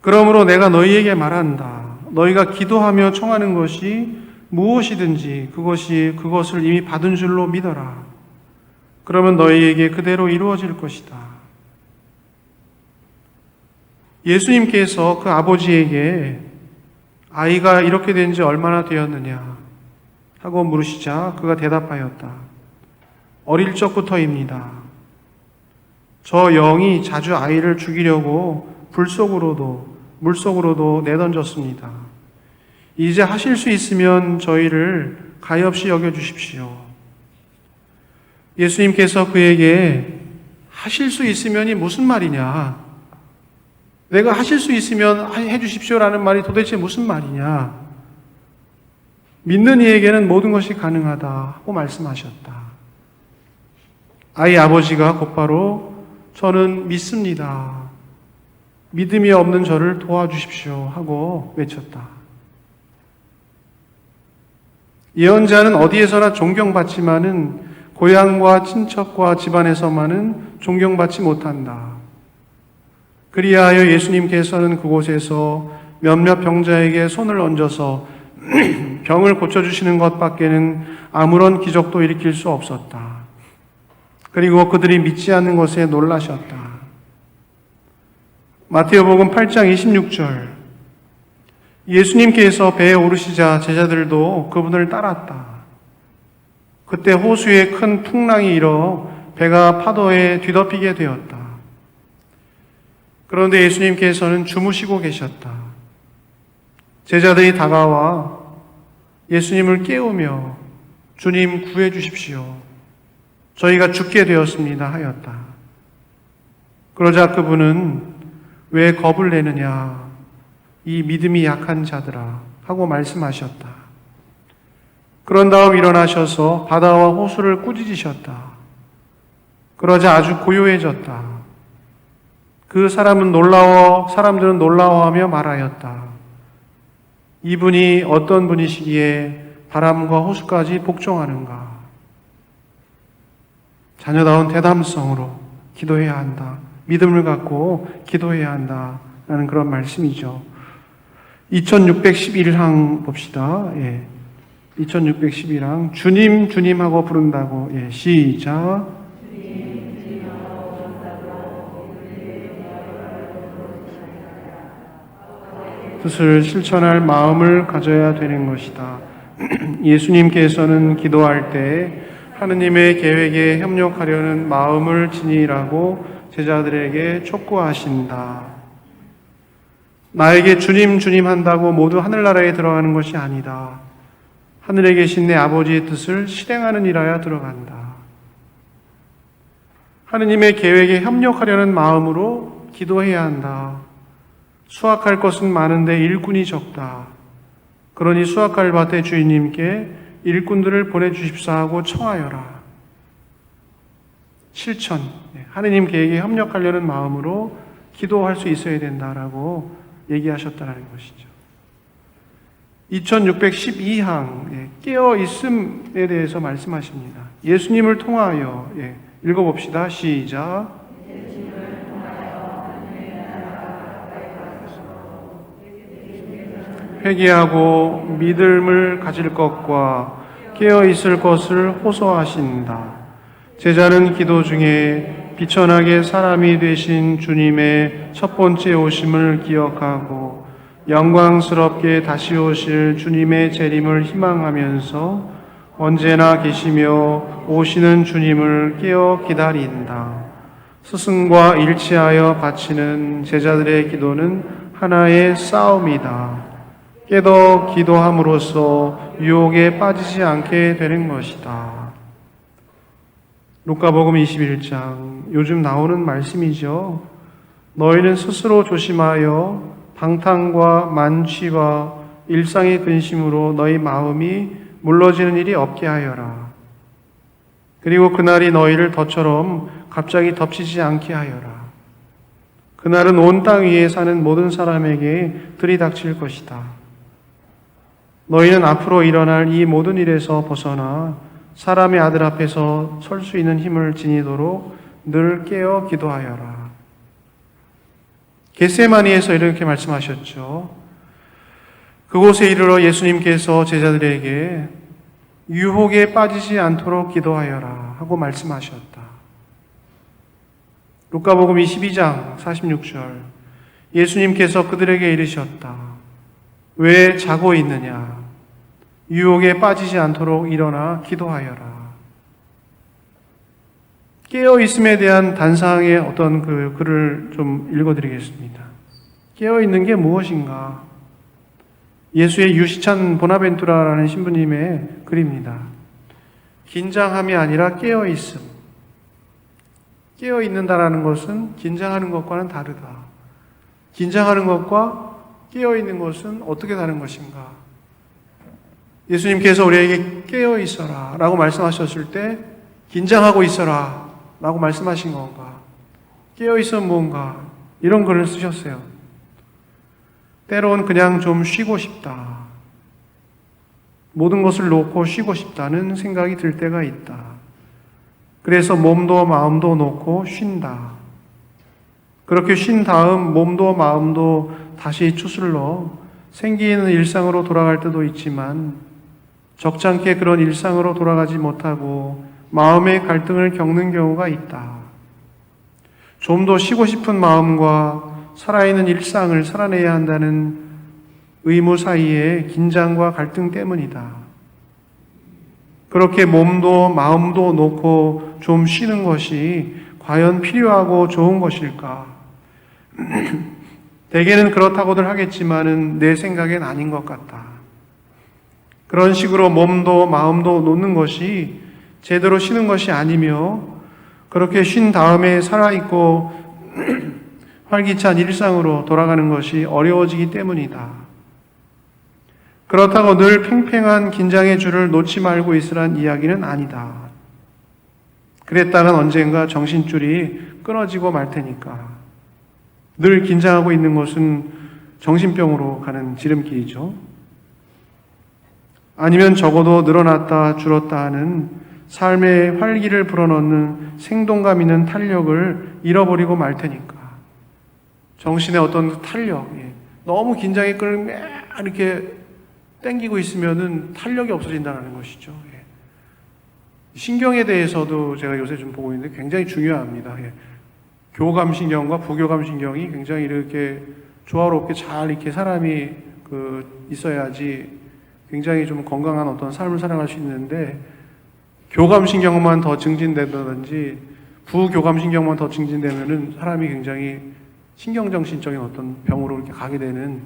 그러므로 내가 너희에게 말한다. 너희가 기도하며 청하는 것이 무엇이든지 그것을 이미 받은 줄로 믿어라. 그러면 너희에게 그대로 이루어질 것이다. 예수님께서 그 아버지에게 아이가 이렇게 된 지 얼마나 되었느냐 하고 물으시자 그가 대답하였다. 어릴 적부터입니다. 저 영이 자주 아이를 죽이려고 물속으로도 내던졌습니다. 이제 하실 수 있으면 저희를 가엾이 여겨주십시오. 예수님께서 그에게 하실 수 있으면이 무슨 말이냐? 내가 하실 수 있으면 해주십시오라는 말이 도대체 무슨 말이냐? 믿는 이에게는 모든 것이 가능하다 하고 말씀하셨다. 아이 아버지가 곧바로 저는 믿습니다. 믿음이 없는 저를 도와주십시오 하고 외쳤다. 예언자는 어디에서나 존경받지만은 고향과 친척과 집안에서만은 존경받지 못한다. 그리하여 예수님께서는 그곳에서 몇몇 병자에게 손을 얹어서 병을 고쳐주시는 것밖에는 아무런 기적도 일으킬 수 없었다. 그리고 그들이 믿지 않는 것에 놀라셨다. 마태복음 8장 26절. 예수님께서 배에 오르시자 제자들도 그분을 따랐다. 그때 호수에 큰 풍랑이 일어 배가 파도에 뒤덮이게 되었다. 그런데 예수님께서는 주무시고 계셨다. 제자들이 다가와 예수님을 깨우며 주님 구해 주십시오. 저희가 죽게 되었습니다 하였다. 그러자 그분은 왜 겁을 내느냐? 이 믿음이 약한 자들아 하고 말씀하셨다. 그런 다음 일어나셔서 바다와 호수를 꾸짖으셨다. 그러자 아주 고요해졌다. 사람들은 놀라워하며 말하였다. 이분이 어떤 분이시기에 바람과 호수까지 복종하는가? 자녀다운 대담성으로 기도해야 한다. 믿음을 갖고 기도해야 한다. 라는 그런 말씀이죠. 2611항 봅시다. 2611항. 주님, 주님 하고 부른다고. 시작. 뜻을 실천할 마음을 가져야 되는 것이다. 예수님께서는 기도할 때 하느님의 계획에 협력하려는 마음을 지니라고 제자들에게 촉구하신다. 나에게 주님 주님 한다고 모두 하늘나라에 들어가는 것이 아니다. 하늘에 계신 내 아버지의 뜻을 실행하는 일하여 들어간다. 하느님의 계획에 협력하려는 마음으로 기도해야 한다. 수확할 것은 많은데 일꾼이 적다. 그러니 수확할 밭의 주인님께 일꾼들을 보내주십사 하고 청하여라. 실천, 하느님 계획에 협력하려는 마음으로 기도할 수 있어야 된다라고 얘기하셨다는 것이죠. 2612항 깨어있음에 대해서 말씀하십니다. 예수님을 통하여 읽어봅시다. 시작. 회개하고 믿음을 가질 것과 깨어있을 것을 호소하신다. 제자는 기도 중에 비천하게 사람이 되신 주님의 첫 번째 오심을 기억하고 영광스럽게 다시 오실 주님의 재림을 희망하면서 언제나 계시며 오시는 주님을 깨어 기다린다. 스승과 일치하여 바치는 제자들의 기도는 하나의 싸움이다. 깨더 기도함으로써 유혹에 빠지지 않게 되는 것이다. 루카복음 21장, 요즘 나오는 말씀이죠. 너희는 스스로 조심하여 방탕과 만취와 일상의 근심으로 너희 마음이 물러지는 일이 없게 하여라. 그리고 그날이 너희를 덫처럼 갑자기 덮치지 않게 하여라. 그날은 온 땅 위에 사는 모든 사람에게 들이닥칠 것이다. 너희는 앞으로 일어날 이 모든 일에서 벗어나 사람의 아들 앞에서 설 수 있는 힘을 지니도록 늘 깨어 기도하여라. 겟세마니에서 이렇게 말씀하셨죠. 그곳에 이르러 예수님께서 제자들에게 유혹에 빠지지 않도록 기도하여라 하고 말씀하셨다. 루카복음 22장 46절 예수님께서 그들에게 이르셨다. 왜 자고 있느냐? 유혹에 빠지지 않도록 일어나 기도하여라. 깨어있음에 대한 단상의 어떤 그 글을 좀 읽어드리겠습니다. 깨어있는 게 무엇인가? 예수의 유시찬 보나벤투라라는 신부님의 글입니다. 긴장함이 아니라 깨어있음. 깨어있는다라는 것은 긴장하는 것과는 다르다. 긴장하는 것과 깨어있는 것은 어떻게 다른 것인가? 예수님께서 우리에게 깨어있어라 라고 말씀하셨을 때 긴장하고 있어라 라고 말씀하신 건가? 깨어있으면 뭔가? 이런 글을 쓰셨어요. 때론 그냥 좀 쉬고 싶다. 모든 것을 놓고 쉬고 싶다는 생각이 들 때가 있다. 그래서 몸도 마음도 놓고 쉰다. 그렇게 쉰 다음 몸도 마음도 다시 추슬러 생기는 일상으로 돌아갈 때도 있지만 적잖게 그런 일상으로 돌아가지 못하고 마음의 갈등을 겪는 경우가 있다. 좀 더 쉬고 싶은 마음과 살아있는 일상을 살아내야 한다는 의무 사이의 긴장과 갈등 때문이다. 그렇게 몸도 마음도 놓고 좀 쉬는 것이 과연 필요하고 좋은 것일까? 대개는 그렇다고들 하겠지만은 내 생각엔 아닌 것 같다. 그런 식으로 몸도 마음도 놓는 것이 제대로 쉬는 것이 아니며 그렇게 쉰 다음에 살아있고 활기찬 일상으로 돌아가는 것이 어려워지기 때문이다. 그렇다고 늘 팽팽한 긴장의 줄을 놓지 말고 있으란 이야기는 아니다. 그랬다간 언젠가 정신줄이 끊어지고 말 테니까. 늘 긴장하고 있는 것은 정신병으로 가는 지름길이죠. 아니면 적어도 늘어났다 줄었다 하는 삶의 활기를 불어넣는 생동감 있는 탄력을 잃어버리고 말 테니까. 정신의 어떤 탄력, 너무 긴장의 끈을 매 이렇게 땡기고 있으면은 탄력이 없어진다는 것이죠. 신경에 대해서도 제가 요새 좀 보고 있는데 굉장히 중요합니다. 교감신경과 부교감신경이 굉장히 이렇게 조화롭게 잘 이렇게 사람이 있어야지 굉장히 좀 건강한 어떤 삶을 살아갈 수 있는데 교감신경만 더 증진된다든지 부교감신경만 더 증진되면은 사람이 굉장히 신경정신적인 어떤 병으로 이렇게 가게 되는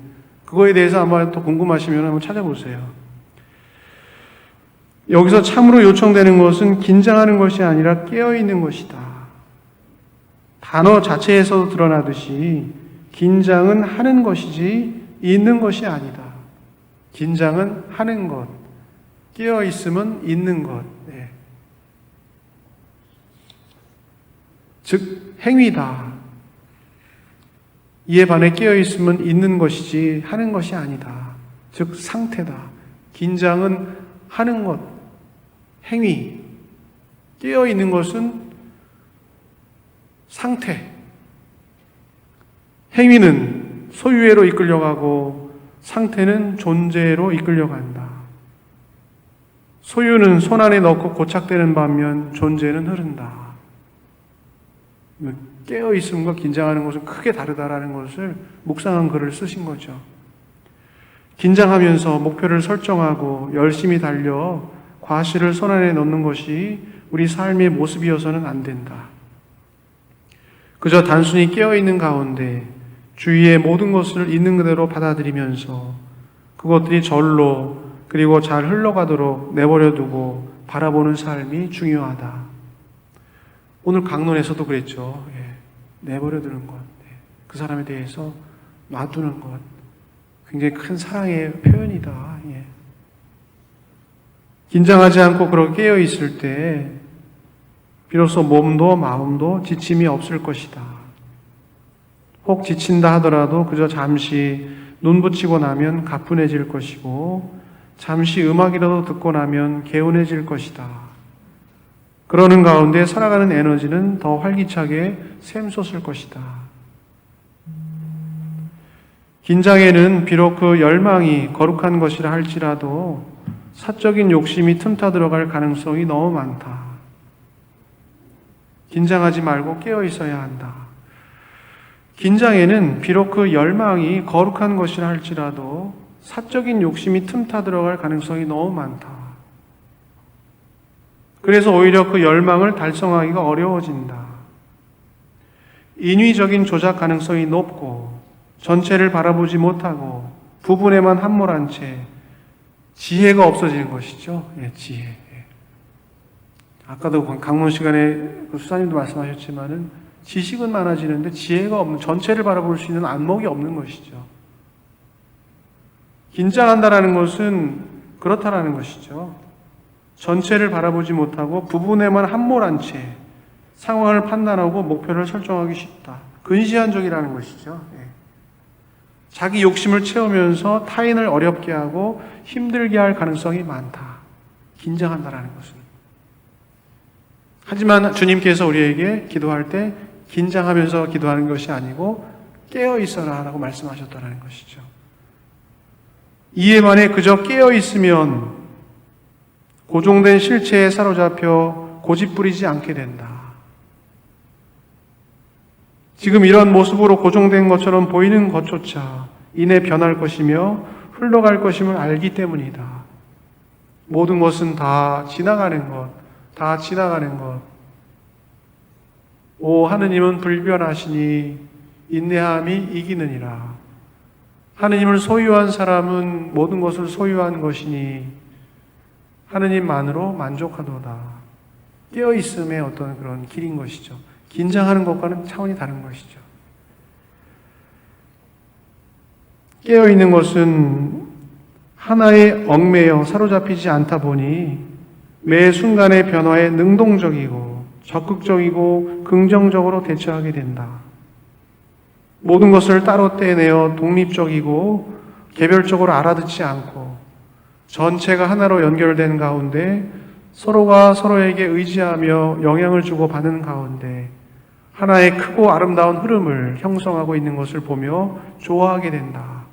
그거에 대해서 아마 또 궁금하시면 한번 찾아보세요. 여기서 참으로 요청되는 것은 긴장하는 것이 아니라 깨어있는 것이다. 단어 자체에서도 드러나듯이 긴장은 하는 것이지 있는 것이 아니다. 긴장은 하는 것, 깨어있음은 있는 것. 즉 행위다. 이에 반해 깨어있음은 있는 것이지 하는 것이 아니다. 즉 상태다. 긴장은 하는 것, 행위. 깨어있는 것은 상태. 행위는 소유애로 이끌려가고 상태는 존재로 이끌려간다. 소유는 손 안에 넣고 고착되는 반면 존재는 흐른다. 깨어있음과 긴장하는 것은 크게 다르다라는 것을 묵상한 글을 쓰신 거죠. 긴장하면서 목표를 설정하고 열심히 달려 과실을 손 안에 넣는 것이 우리 삶의 모습이어서는 안 된다. 그저 단순히 깨어있는 가운데 주위의 모든 것을 있는 그대로 받아들이면서 그것들이 절로 그리고 잘 흘러가도록 내버려두고 바라보는 삶이 중요하다. 오늘 강론에서도 그랬죠. 내버려두는 것, 그 사람에 대해서 놔두는 것, 굉장히 큰 사랑의 표현이다. 긴장하지 않고 그렇게 깨어 있을 때 비로소 몸도 마음도 지침이 없을 것이다. 혹 지친다 하더라도 그저 잠시 눈 붙이고 나면 가뿐해질 것이고 잠시 음악이라도 듣고 나면 개운해질 것이다. 그러는 가운데 살아가는 에너지는 더 활기차게 샘솟을 것이다. 긴장에는 비록 그 열망이 거룩한 것이라 할지라도 사적인 욕심이 틈타 들어갈 가능성이 너무 많다. 긴장하지 말고 깨어 있어야 한다. 긴장에는 비록 그 열망이 거룩한 것이라 할지라도 사적인 욕심이 틈타 들어갈 가능성이 너무 많다. 그래서 오히려 그 열망을 달성하기가 어려워진다. 인위적인 조작 가능성이 높고 전체를 바라보지 못하고 부분에만 함몰한 채 지혜가 없어지는 것이죠. 예, 지혜. 예. 아까도 강론 시간에 그 수사님도 말씀하셨지만은 지식은 많아지는데 지혜가 없는, 전체를 바라볼 수 있는 안목이 없는 것이죠. 긴장한다라는 것은 그렇다라는 것이죠. 전체를 바라보지 못하고 부분에만 함몰한 채 상황을 판단하고 목표를 설정하기 쉽다. 근시안적이라는 것이죠. 예. 자기 욕심을 채우면서 타인을 어렵게 하고 힘들게 할 가능성이 많다. 긴장한다라는 것은. 하지만 주님께서 우리에게 기도할 때 긴장하면서 기도하는 것이 아니고 깨어 있어라 라고 말씀하셨다는 것이죠. 이에만에 그저 깨어 있으면 고정된 실체에 사로잡혀 고집부리지 않게 된다. 지금 이런 모습으로 고정된 것처럼 보이는 것조차 이내 변할 것이며 흘러갈 것임을 알기 때문이다. 모든 것은 다 지나가는 것, 다 지나가는 것. 오, 하느님은 불변하시니 인내함이 이기느니라. 하느님을 소유한 사람은 모든 것을 소유한 것이니 하느님만으로 만족하도다. 깨어있음의 어떤 그런 길인 것이죠. 긴장하는 것과는 차원이 다른 것이죠. 깨어있는 것은 하나에 얽매여 사로잡히지 않다 보니 매 순간의 변화에 능동적이고 적극적이고 긍정적으로 대처하게 된다. 모든 것을 따로 떼내어 독립적이고 개별적으로 알아듣지 않고 전체가 하나로 연결된 가운데 서로가 서로에게 의지하며 영향을 주고 받는 가운데 하나의 크고 아름다운 흐름을 형성하고 있는 것을 보며 좋아하게 된다.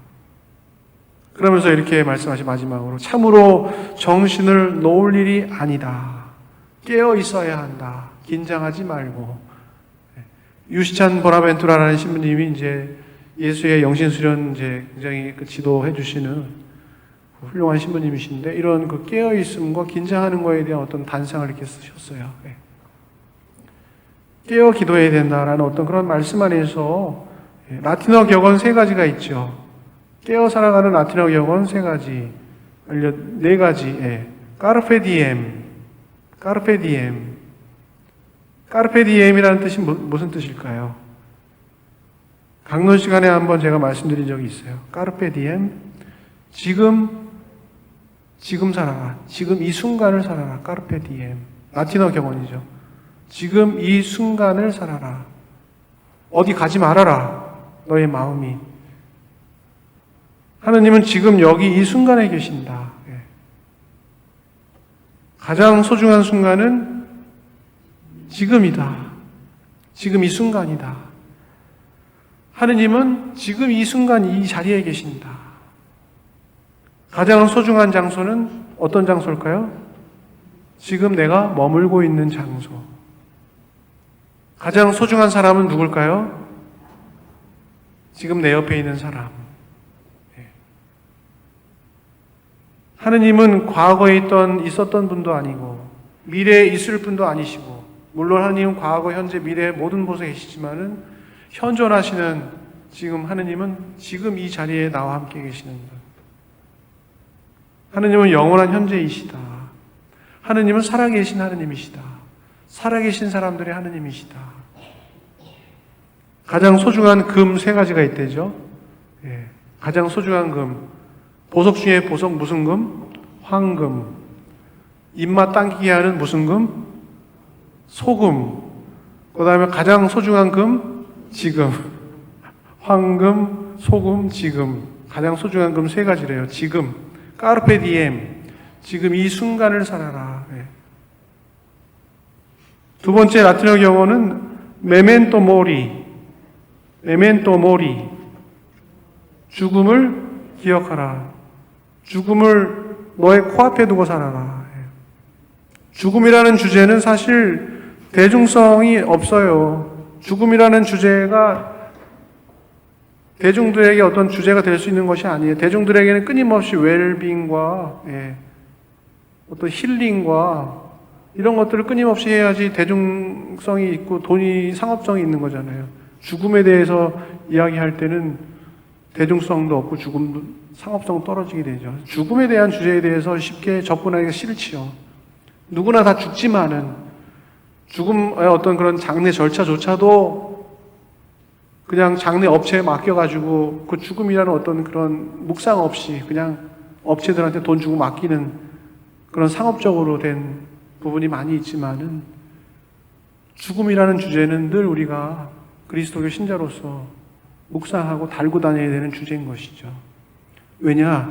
그러면서 이렇게 말씀하신 마지막으로 참으로 정신을 놓을 일이 아니다. 깨어 있어야 한다. 긴장하지 말고. 유시찬 보나벤투라라는 신부님이 이제 예수의 영신수련 이제 굉장히 그 지도해 주시는 훌륭한 신부님이신데 이런 그 깨어 있음과 긴장하는 거에 대한 어떤 단상을 이렇게 쓰셨어요. 깨어 기도해야 된다라는 어떤 그런 말씀 안에서 라틴어 격언 3가지가 있죠. 깨어 살아가는 라틴어 격언 3가지, 4가지. 까르페 디엠, 까르페 디엠. 까르페 디엠이라는 뜻이 무슨 뜻일까요? 강론 시간에 한번 제가 말씀드린 적이 있어요. 까르페 디엠, 지금 살아라. 지금 이 순간을 살아라. 까르페 디엠. 라틴어 격언이죠. 지금 이 순간을 살아라. 어디 가지 말아라. 너의 마음이. 하느님은 지금 여기 이 순간에 계신다. 가장 소중한 순간은 지금이다. 지금 이 순간이다. 하느님은 지금 이 순간 이 자리에 계신다. 가장 소중한 장소는 어떤 장소일까요? 지금 내가 머물고 있는 장소. 가장 소중한 사람은 누굴까요? 지금 내 옆에 있는 사람. 하느님은 과거에 있었던 분도 아니고 미래에 있을 분도 아니시고 물론 하느님은 과거, 현재, 미래 모든 곳에 계시지만은 현존하시는 지금 하느님은 지금 이 자리에 나와 함께 계시는 분. 하느님은 영원한 현재이시다. 하느님은 살아계신 하느님이시다. 살아계신 사람들의 하느님이시다. 가장 소중한 금 3가지가 있대죠. 가장 소중한 금. 보석 중에 보석 무슨 금? 황금. 입맛 당기게 하는 무슨 금? 소금. 그 다음에 가장 소중한 금? 지금. 황금, 소금, 지금. 가장 소중한 금 세 가지래요. 지금, 까르페 디엠, 지금 이 순간을 살아라. 예. 두 번째 라틴어 경어는 메멘토 모리, 메멘토 모리, 죽음을 기억하라. 죽음을 너의 코앞에 두고 살아라. 예. 죽음이라는 주제는 사실 대중성이 없어요. 죽음이라는 주제가 대중들에게 어떤 주제가 될 수 있는 것이 아니에요. 대중들에게는 끊임없이 웰빙과 어떤 힐링과 이런 것들을 끊임없이 해야지 대중성이 있고 돈이 상업성이 있는 거잖아요. 죽음에 대해서 이야기할 때는 대중성도 없고 죽음도 상업성 떨어지게 되죠. 죽음에 대한 주제에 대해서 쉽게 접근하기가 싫지요. 누구나 다 죽지만은 죽음의 어떤 그런 장례 절차조차도 그냥 장례 업체에 맡겨가지고 그 죽음이라는 어떤 그런 묵상 없이 그냥 업체들한테 돈 주고 맡기는 그런 상업적으로 된 부분이 많이 있지만은 죽음이라는 주제는 늘 우리가 그리스도교 신자로서 묵상하고 달고 다녀야 되는 주제인 것이죠. 왜냐?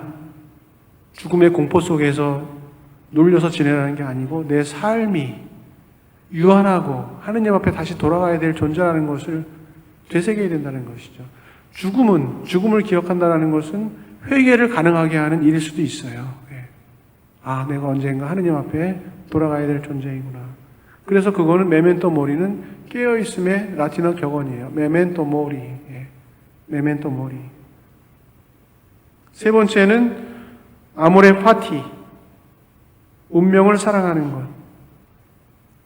죽음의 공포 속에서 놀려서 지내라는 게 아니고 내 삶이 유한하고 하느님 앞에 다시 돌아가야 될 존재라는 것을 되새겨야 된다는 것이죠. 죽음을 기억한다는 것은 회개를 가능하게 하는 일일 수도 있어요. 아, 내가 언젠가 하느님 앞에 돌아가야 될 존재이구나. 그래서 그거는 메멘토 모리는 깨어있음의 라틴어 격언이에요. 메멘토 모리. 메멘토 모리. 세 번째는 아모레 파티. 운명을 사랑하는 것.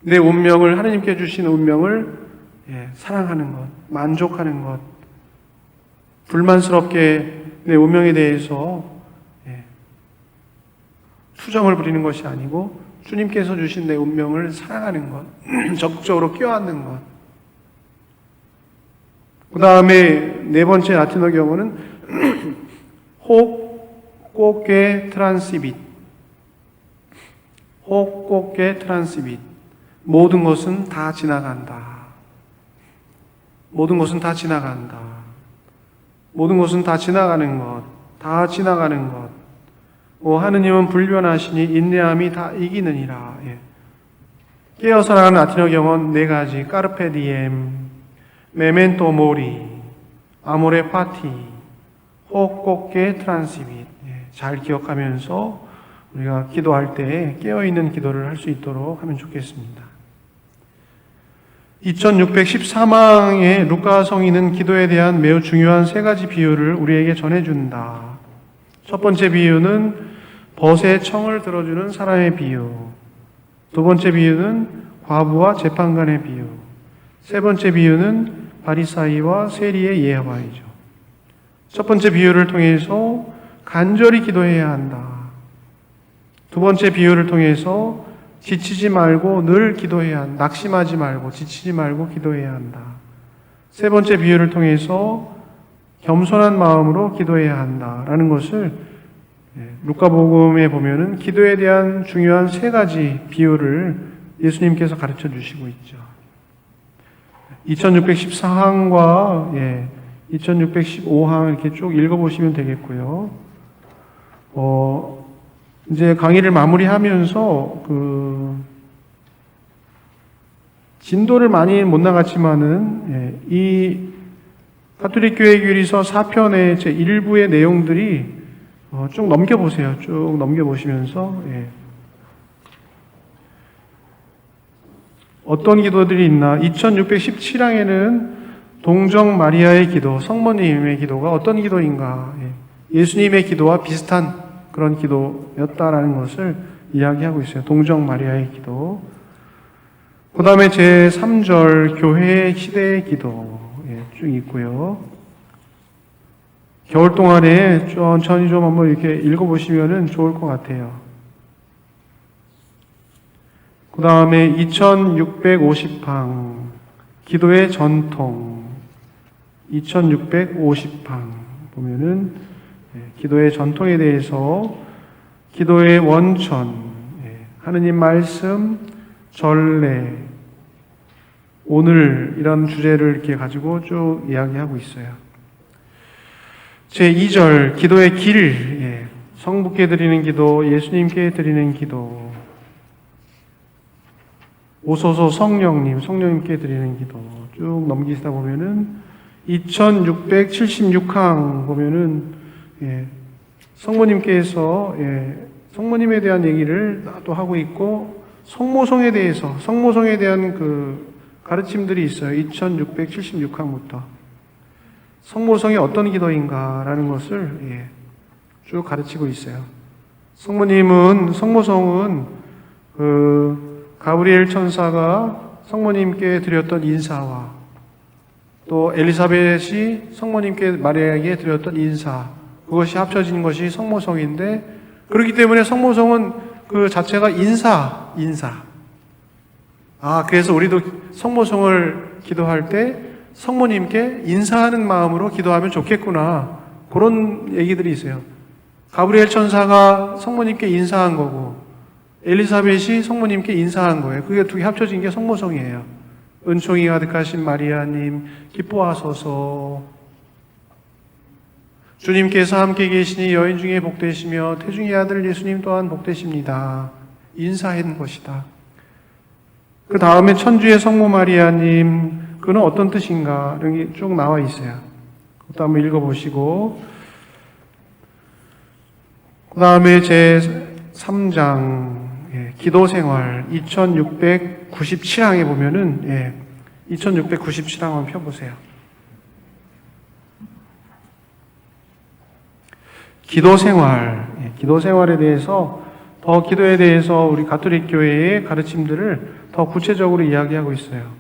내 운명을, 하느님께 주신 운명을 사랑하는 것, 만족하는 것, 불만스럽게 내 운명에 대해서 투정을 부리는 것이 아니고 주님께서 주신 내 운명을 사랑하는 것, 적극적으로 껴안는 것. 그 다음에 네 번째 라틴어 경우는 혹 꽃게 트란시빗, 혹 꽃게 트란시빗. 모든 것은 다 지나간다. 모든 것은 다 지나간다. 모든 것은 다 지나가는 것. 다 지나가는 것. 하느님은 불변하시니 인내함이 다 이기느니라. 깨어 살아가는 라틴어 경언 네 가지. 까르페 디엠, 메멘토 모리, 아모레 파티, 혹 꽃게 트란시빗. 잘 기억하면서 우리가 기도할 때 깨어있는 기도를 할 수 있도록 하면 좋겠습니다. 2614망의 루카 성인은 기도에 대한 매우 중요한 세 가지 비유를 우리에게 전해준다. 첫 번째 비유는 벗의 청을 들어주는 사람의 비유. 두 번째 비유는 과부와 재판관의 비유. 세 번째 비유는 바리사이와 세리의 예화이죠. 첫 번째 비유를 통해서 간절히 기도해야 한다. 두 번째 비유를 통해서 지치지 말고 늘 기도해야 한다. 낙심하지 말고 지치지 말고 기도해야 한다. 세 번째 비유를 통해서 겸손한 마음으로 기도해야 한다라는 것을 루카복음에 보면은 기도에 대한 중요한 세 가지 비유를 예수님께서 가르쳐 주시고 있죠. 2614항과 2615항 이렇게 쭉 읽어보시면 되겠고요. 이제 강의를 마무리하면서 진도를 많이 못 나갔지만은 이 가톨릭 교회 교리서 4편의 제 일부의 내용들이 쭉 넘겨보세요. 쭉 넘겨보시면서 어떤 기도들이 있나. 2617항에는 동정 마리아의 기도, 성모님의 기도가 어떤 기도인가. 예수님의 기도와 비슷한 그런 기도였다라는 것을 이야기하고 있어요. 동정 마리아의 기도. 그 다음에 제3절 교회 시대의 기도 쭉 있고요. 겨울 동안에 천천히 좀 한번 이렇게 읽어보시면 좋을 것 같아요. 그 다음에 2650항 기도의 전통. 2650항 보면은 기도의 전통에 대해서 기도의 원천, 하느님 말씀, 전례, 오늘 이런 주제를 이렇게 가지고 쭉 이야기하고 있어요. 제2절 기도의 길, 성부께 드리는 기도, 예수님께 드리는 기도, 오소서 성령님께 드리는 기도 쭉 넘기시다 보면은 2676항 보면은 성모님께서 성모님에 대한 얘기를 또 하고 있고 성모성에 대한 그 가르침들이 있어요. 2676항부터 성모성이 어떤 기도인가라는 것을 쭉 가르치고 있어요. 성모성은 그 가브리엘 천사가 성모님께 드렸던 인사와 또 엘리사벳이 성모님께 마리아에게 드렸던 인사, 그것이 합쳐진 것이 성모성인데, 그렇기 때문에 성모성은 그 자체가 인사. 그래서 우리도 성모성을 기도할 때 성모님께 인사하는 마음으로 기도하면 좋겠구나, 그런 얘기들이 있어요. 가브리엘 천사가 성모님께 인사한 거고 엘리사벳이 성모님께 인사한 거예요. 그게 두 개 합쳐진 게 성모성이에요. 은총이 가득하신 마리아님 기뻐하소서. 주님께서 함께 계시니 여인 중에 복되시며 태중의 아들 예수님 또한 복되십니다. 인사한 것이다. 그 다음에 천주의 성모 마리아님, 그는 어떤 뜻인가 이런 게 쭉 나와 있어요. 그것도 한번 읽어보시고, 그 다음에 제 3장 기도생활 2697항에 보면은 2697항 한번 펴보세요. 기도생활에 대해서 기도에 대해서 우리 가톨릭 교회의 가르침들을 더 구체적으로 이야기하고 있어요.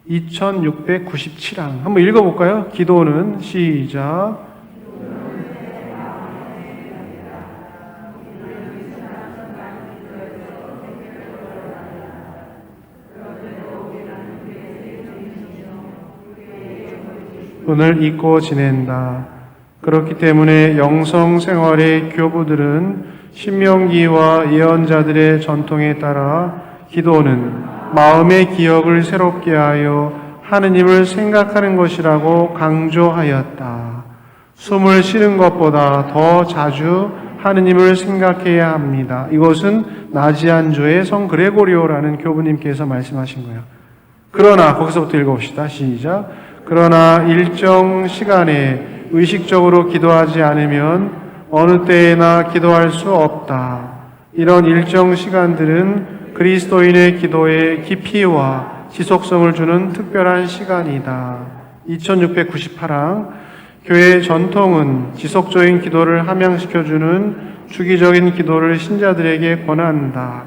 2697항 한번 읽어볼까요? 기도는 시작. 은을 잊고 지낸다. 그렇기 때문에 영성 생활의 교부들은 신명기와 예언자들의 전통에 따라 기도는 마음의 기억을 새롭게 하여 하느님을 생각하는 것이라고 강조하였다. 숨을 쉬는 것보다 더 자주 하느님을 생각해야 합니다. 이것은 나지안조의 성 그레고리오라는 교부님께서 말씀하신 거예요. 그러나 거기서부터 읽어봅시다. 시작. 그러나 일정 시간에 의식적으로 기도하지 않으면 어느 때에나 기도할 수 없다. 이런 일정 시간들은 그리스도인의 기도에 깊이와 지속성을 주는 특별한 시간이다. 2698항 교회의 전통은 지속적인 기도를 함양시켜주는 주기적인 기도를 신자들에게 권한다.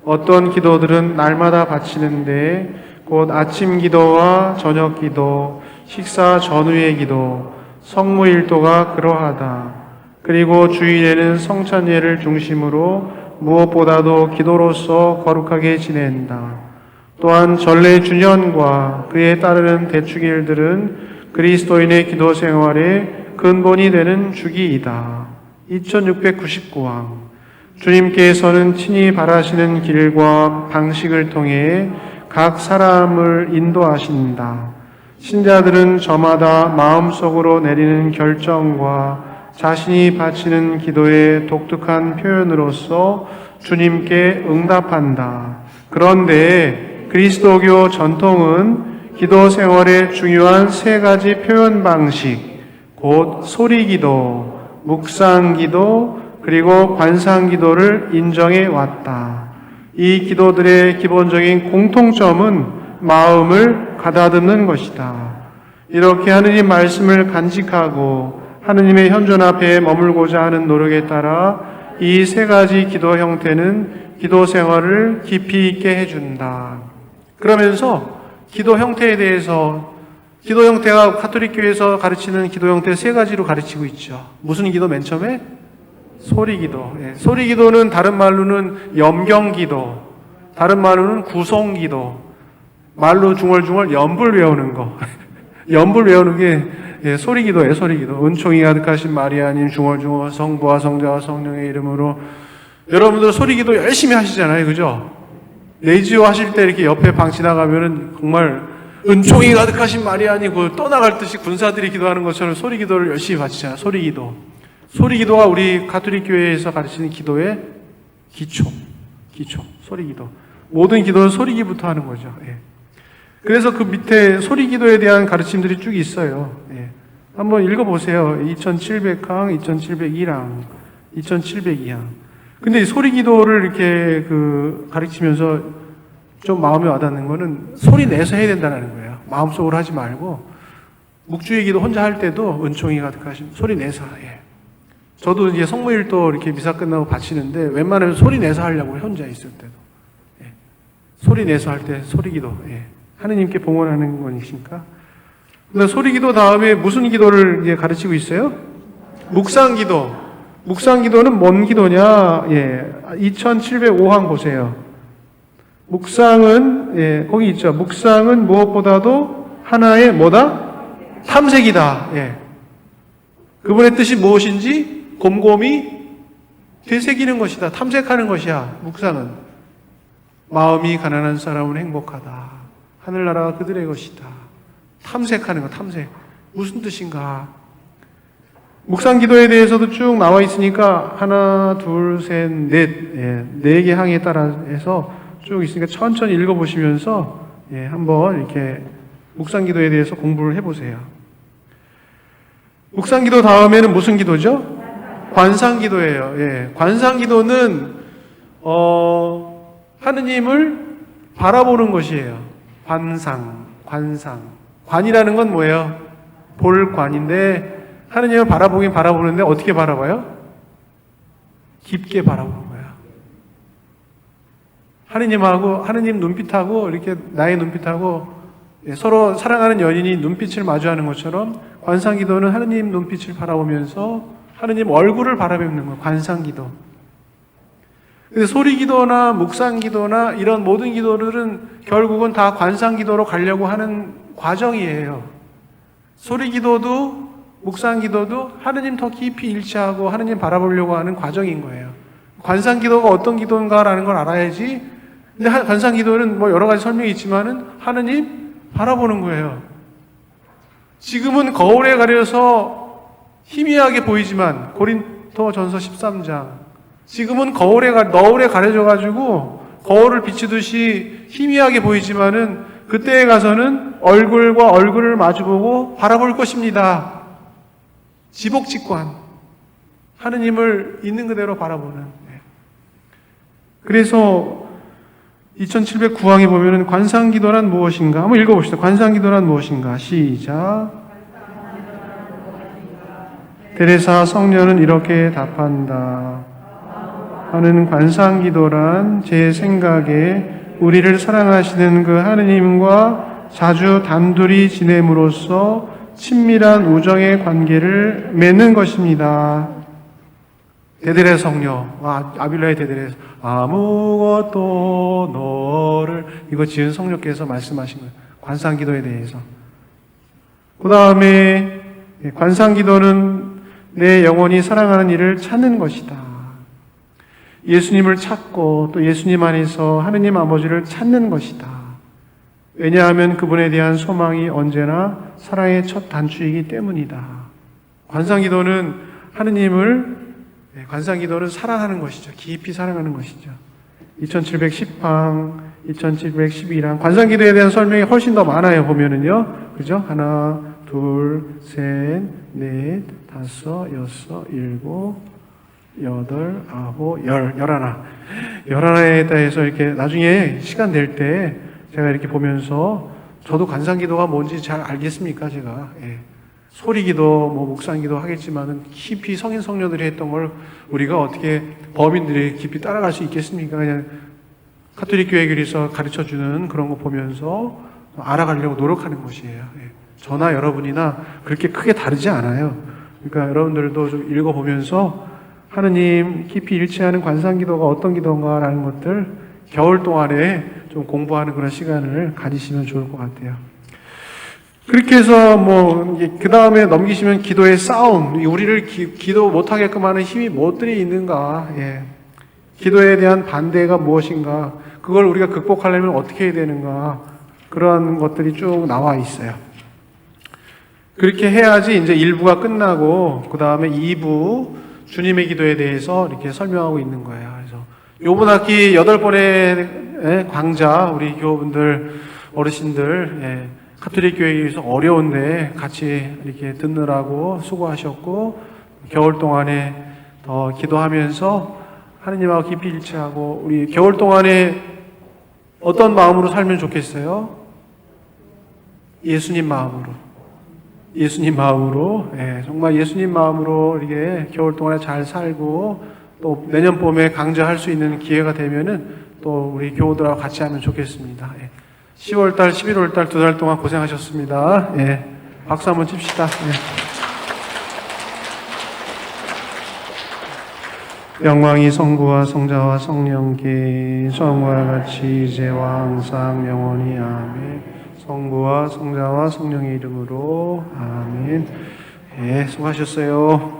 어떤 기도들은 날마다 바치는데 곧 아침 기도와 저녁 기도, 식사 전후의 기도, 성무일도가 그러하다. 그리고 주일에는 성찬예를 중심으로 무엇보다도 기도로서 거룩하게 지낸다. 또한 전래 주년과 그에 따르는 대축일들은 그리스도인의 기도 생활의 근본이 되는 주기이다. 2699항 주님께서는 친히 바라시는 길과 방식을 통해 각 사람을 인도하신다. 신자들은 저마다 마음속으로 내리는 결정과 자신이 바치는 기도의 독특한 표현으로서 주님께 응답한다. 그런데 그리스도교 전통은 기도 생활의 중요한 세 가지 표현 방식, 곧 소리기도, 묵상기도, 그리고 관상기도를 인정해 왔다. 이 기도들의 기본적인 공통점은 마음을 가다듬는 것이다. 이렇게 하느님 말씀을 간직하고 하느님의 현존 앞에 머물고자 하는 노력에 따라 이 세 가지 기도 형태는 기도 생활을 깊이 있게 해준다. 그러면서 기도 형태에 대해서, 기도 형태가 가톨릭 교회에서 가르치는 기도 형태 세 가지로 가르치고 있죠. 무슨 기도 맨 처음에? 소리기도. 소리기도는 다른 말로는 염경기도, 다른 말로는 구송기도, 말로 중얼중얼 연불 외우는 거. 연불 외우는 게 소리기도예요. 소리기도. 은총이 가득하신 마리아님 중얼중얼 성부와 성자와 성령의 이름으로. 여러분들 소리기도 열심히 하시잖아요. 그죠? 레이지오 하실 때 이렇게 옆에 방 지나가면은 정말 은총이 가득하신 마리아니 그 떠나갈 듯이 군사들이 기도하는 것처럼 소리 기도를 열심히 바치잖아요. 소리 기도. 소리 기도가 우리 가톨릭 교회에서 가르치는 기도의 기초. 소리 기도. 모든 기도는 소리 기부터 하는 거죠. 예. 그래서 그 밑에 소리 기도에 대한 가르침들이 쭉 있어요. 예. 한번 읽어보세요. 2700항, 2702항, 2702항. 근데 이 소리 기도를 이렇게 가르치면서 좀 마음에 와닿는 거는 소리 내서 해야 된다는 거예요. 마음속으로 하지 말고 묵주의 기도 혼자 할 때도 은총이 가득하신 소리 내서 예. 저도 이제 성모일도 이렇게 미사 끝나고 바치는데 웬만하면 소리 내서 하려고 혼자 있을 때도 예. 소리 내서 할 때 소리 기도 예. 하느님께 봉헌하는 거니까. 근데 소리 기도 다음에 무슨 기도를 이제 가르치고 있어요? 묵상 기도. 묵상 기도는 뭔 기도냐? 예. 2705항 보세요. 묵상은 예, 거기 있죠. 묵상은 무엇보다도 하나의 뭐다? 탐색이다. 예. 그분의 뜻이 무엇인지 곰곰이 되새기는 것이다. 탐색하는 것이야. 묵상은 마음이 가난한 사람은 행복하다. 하늘나라가 그들의 것이다. 탐색하는 거. 탐색. 무슨 뜻인가? 묵상 기도에 대해서도 쭉 나와 있으니까 하나, 둘, 셋, 넷, 예, 4개 항에 따라 해서 쭉 있으니까 천천히 읽어보시면서 예, 한번 이렇게 묵상기도에 대해서 공부를 해보세요. 묵상기도 다음에는 무슨 기도죠? 관상기도예요. 예, 관상기도는 하느님을 바라보는 것이에요. 관상. 관이라는 건 뭐예요? 볼 관인데 하느님을 바라보긴 바라보는데 어떻게 바라봐요? 깊게 바라보는 거예요. 하느님 눈빛하고 이렇게 나의 눈빛하고 서로 사랑하는 연인이 눈빛을 마주하는 것처럼 관상기도는 하느님 눈빛을 바라보면서 하느님 얼굴을 바라보는 거예요. 관상기도. 근데 소리기도나 묵상기도나 이런 모든 기도들은 결국은 다 관상기도로 가려고 하는 과정이에요. 소리기도도 묵상기도도 하느님 더 깊이 일치하고 하느님 바라보려고 하는 과정인 거예요. 관상기도가 어떤 기도인가라는 걸 알아야지. 근데 관상기도는 뭐 여러 가지 설명이 있지만은 하느님 바라보는 거예요. 지금은 거울에 가려서 희미하게 보이지만 고린도전서 13장 지금은 너울에 가려져 가지고 거울을 비추듯이 희미하게 보이지만은 그때에 가서는 얼굴과 얼굴을 마주보고 바라볼 것입니다. 지복직관. 하느님을 있는 그대로 바라보는. 그래서 2709항에 보면은 관상기도란 무엇인가? 한번 읽어봅시다. 관상기도란 무엇인가? 시작. 데레사 성녀는 이렇게 답한다. 하는 관상기도란 제 생각에 우리를 사랑하시는 그 하느님과 자주 단둘이 지냄으로써 친밀한 우정의 관계를 맺는 것입니다. 데드레 성녀, 아빌라의 데드레 아무것도 너를 이거 지은 성녀께서 말씀하신 거예요. 관상기도에 대해서. 그 다음에 관상기도는 내 영혼이 사랑하는 이를 찾는 것이다. 예수님을 찾고 또 예수님 안에서 하느님 아버지를 찾는 것이다. 왜냐하면 그분에 대한 소망이 언제나 사랑의 첫 단추이기 때문이다. 관상기도는 관상기도는 사랑하는 것이죠. 깊이 사랑하는 것이죠. 2710항, 2712항. 관상기도에 대한 설명이 훨씬 더 많아요, 보면은요. 그죠? 하나, 둘, 셋, 넷, 다섯, 여섯, 일곱, 여덟, 아홉, 열하나. 열하나에 대해서 이렇게 나중에 시간 될 때 제가 이렇게 보면서 저도 관상기도가 뭔지 잘 알겠습니까, 제가. 예. 소리기도, 묵상기도 하겠지만은 깊이 성인, 성녀들이 했던 걸 우리가 어떻게 범인들이 깊이 따라갈 수 있겠습니까? 그냥 가톨릭 교회에서 가르쳐 주는 그런 거 보면서 알아가려고 노력하는 것이에요. 예. 저나 여러분이나 그렇게 크게 다르지 않아요. 그러니까 여러분들도 좀 읽어보면서 하느님 깊이 일치하는 관상기도가 어떤 기도인가라는 것들 겨울 동안에 좀 공부하는 그런 시간을 가지시면 좋을 것 같아요. 그렇게 해서 그 다음에 넘기시면 기도의 싸움, 우리를 기도 못하게끔 하는 힘이 무엇들이 있는가, 예. 기도에 대한 반대가 무엇인가, 그걸 우리가 극복하려면 어떻게 해야 되는가, 그런 것들이 쭉 나와 있어요. 그렇게 해야지 이제 1부가 끝나고 그 다음에 2부 주님의 기도에 대해서 이렇게 설명하고 있는 거예요. 그래서 요번 학기 8번의 강좌 우리 교우분들 어르신들 가톨릭 교회에서 어려운데 같이 이렇게 듣느라고 수고하셨고 겨울 동안에 더 기도하면서 하느님하고 깊이 일치하고 우리 겨울 동안에 어떤 마음으로 살면 좋겠어요? 예수님 마음으로. 예수님 마음으로, 정말 예수님 마음으로 이렇게 겨울 동안에 잘 살고 또 내년 봄에 강좌할 수 있는 기회가 되면은 또 우리 교우들하고 같이 하면 좋겠습니다. 10월달, 11월달 2달 동안 고생하셨습니다. 박수 한번 칩시다. 영광이 성부와 성자와 성령께 처음과 같이 이제와 항상 영원히 아멘. 성부와 성자와 성령의 이름으로 아멘. 수고하셨어요.